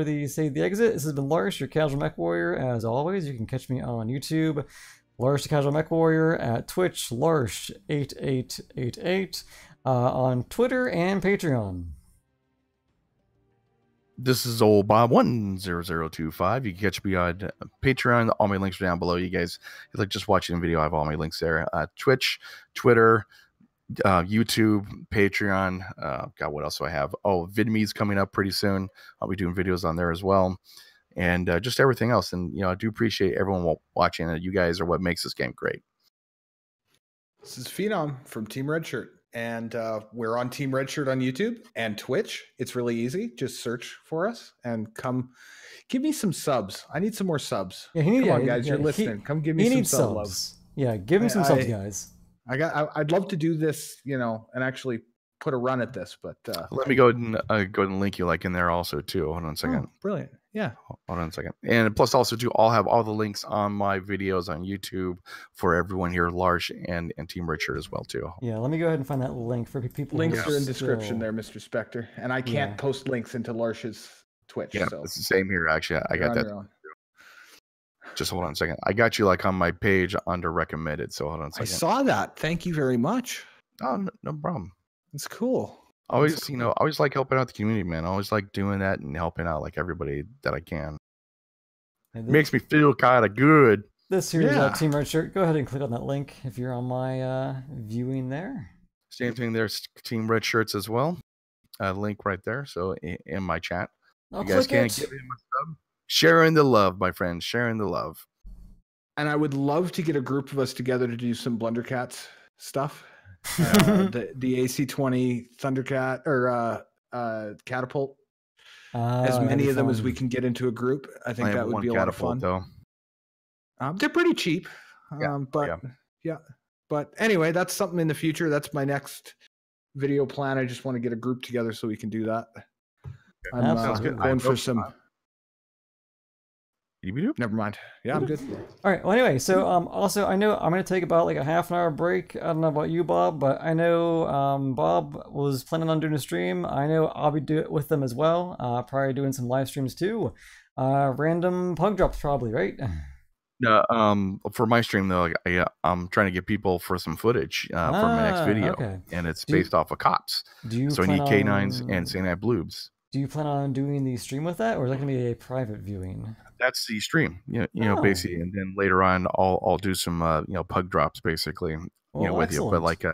the save the exit. This has been Larsh, your casual mech warrior. As always, you can catch me on YouTube, Larsh the Casual Mech Warrior, at Twitch, Larsh8888, on Twitter and Patreon. This is old Bob 10025. You can catch me on Patreon. All my links are down below. You guys, if you like just watching the video, I have all my links there. Twitch, Twitter, YouTube, Patreon. God, what else do I have? Oh, VidMe's coming up pretty soon. I'll be doing videos on there as well, and just everything else. And I do appreciate everyone watching. You guys are what makes this game great. This is Phenom from Team Redshirt. And we're on Team Redshirt on YouTube and Twitch. It's really easy. Just search for us and come give me some subs. I need some more subs. Yeah, come on, guys. You're listening. Come give me some sub love. Yeah, give me some subs, guys. I'd love to do this, and actually put a run at this, but let me go ahead and link you like in there also too. Hold on a second. Oh, brilliant. Yeah. Hold on a second. And plus also too, I'll have all the links on my videos on YouTube for everyone here, Larsh and Team Redshirt as well too. Yeah, let me go ahead and find that link for people. Links are in description there, Mr. Spectre. And I can't post links into Larsh's Twitch. Yeah, so it's the same here. Actually, I got that. Just hold on a second. I got you like on my page under recommended. So hold on a second. I saw that. Thank you very much. Oh, no problem. It's cool. Always, always like helping out the community, man. I always like doing that and helping out like everybody that I can. It makes me feel kind of good. This here is Team Redshirt. Go ahead and click on that link if you're on my viewing there. Same thing. There's Team Redshirts as well. Link right there. So in my chat, you guys can give him a sub. Sharing the love, my friends. Sharing the love. And I would love to get a group of us together to do some Blundercats stuff. The AC-20 Thundercat or Catapult. As many of them as we can get into a group. I think that would be a lot of fun. Though. They're pretty cheap. But anyway, that's something in the future. That's my next video plan. I just want to get a group together so we can do that. I'm going for some. Never mind. Yeah, I'm good. All right. Well, anyway, so also I know I'm going to take about like a half an hour break. I don't know about you, Bob, but I know Bob was planning on doing a stream. I know I'll be doing it with them as well. Probably doing some live streams too. Random pug drops probably, right? For my stream though, I'm trying to get people for some footage for my next video, and it's based off of cops. So I need K9s and St. Bloobs. Do you plan on doing the stream with that, or is that going to be a private viewing? That's the stream, basically, and then later on, I'll do some, pug drops, basically, with you. But like,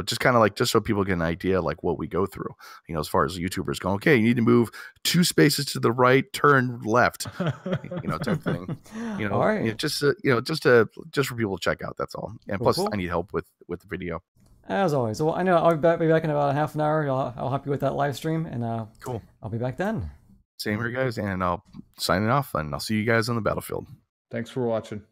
just kind of like just so people get an idea, like what we go through, as far as YouTubers go. Okay, you need to move 2 spaces to the right, turn left, type thing. All right. Just for people to check out. That's all. And plus, I need help with the video. As always. Well, I know I'll be back in about a half an hour. I'll help you with that live stream, and cool. I'll be back then. Same here, guys, and I'll sign it off, and I'll see you guys on the battlefield. Thanks for watching.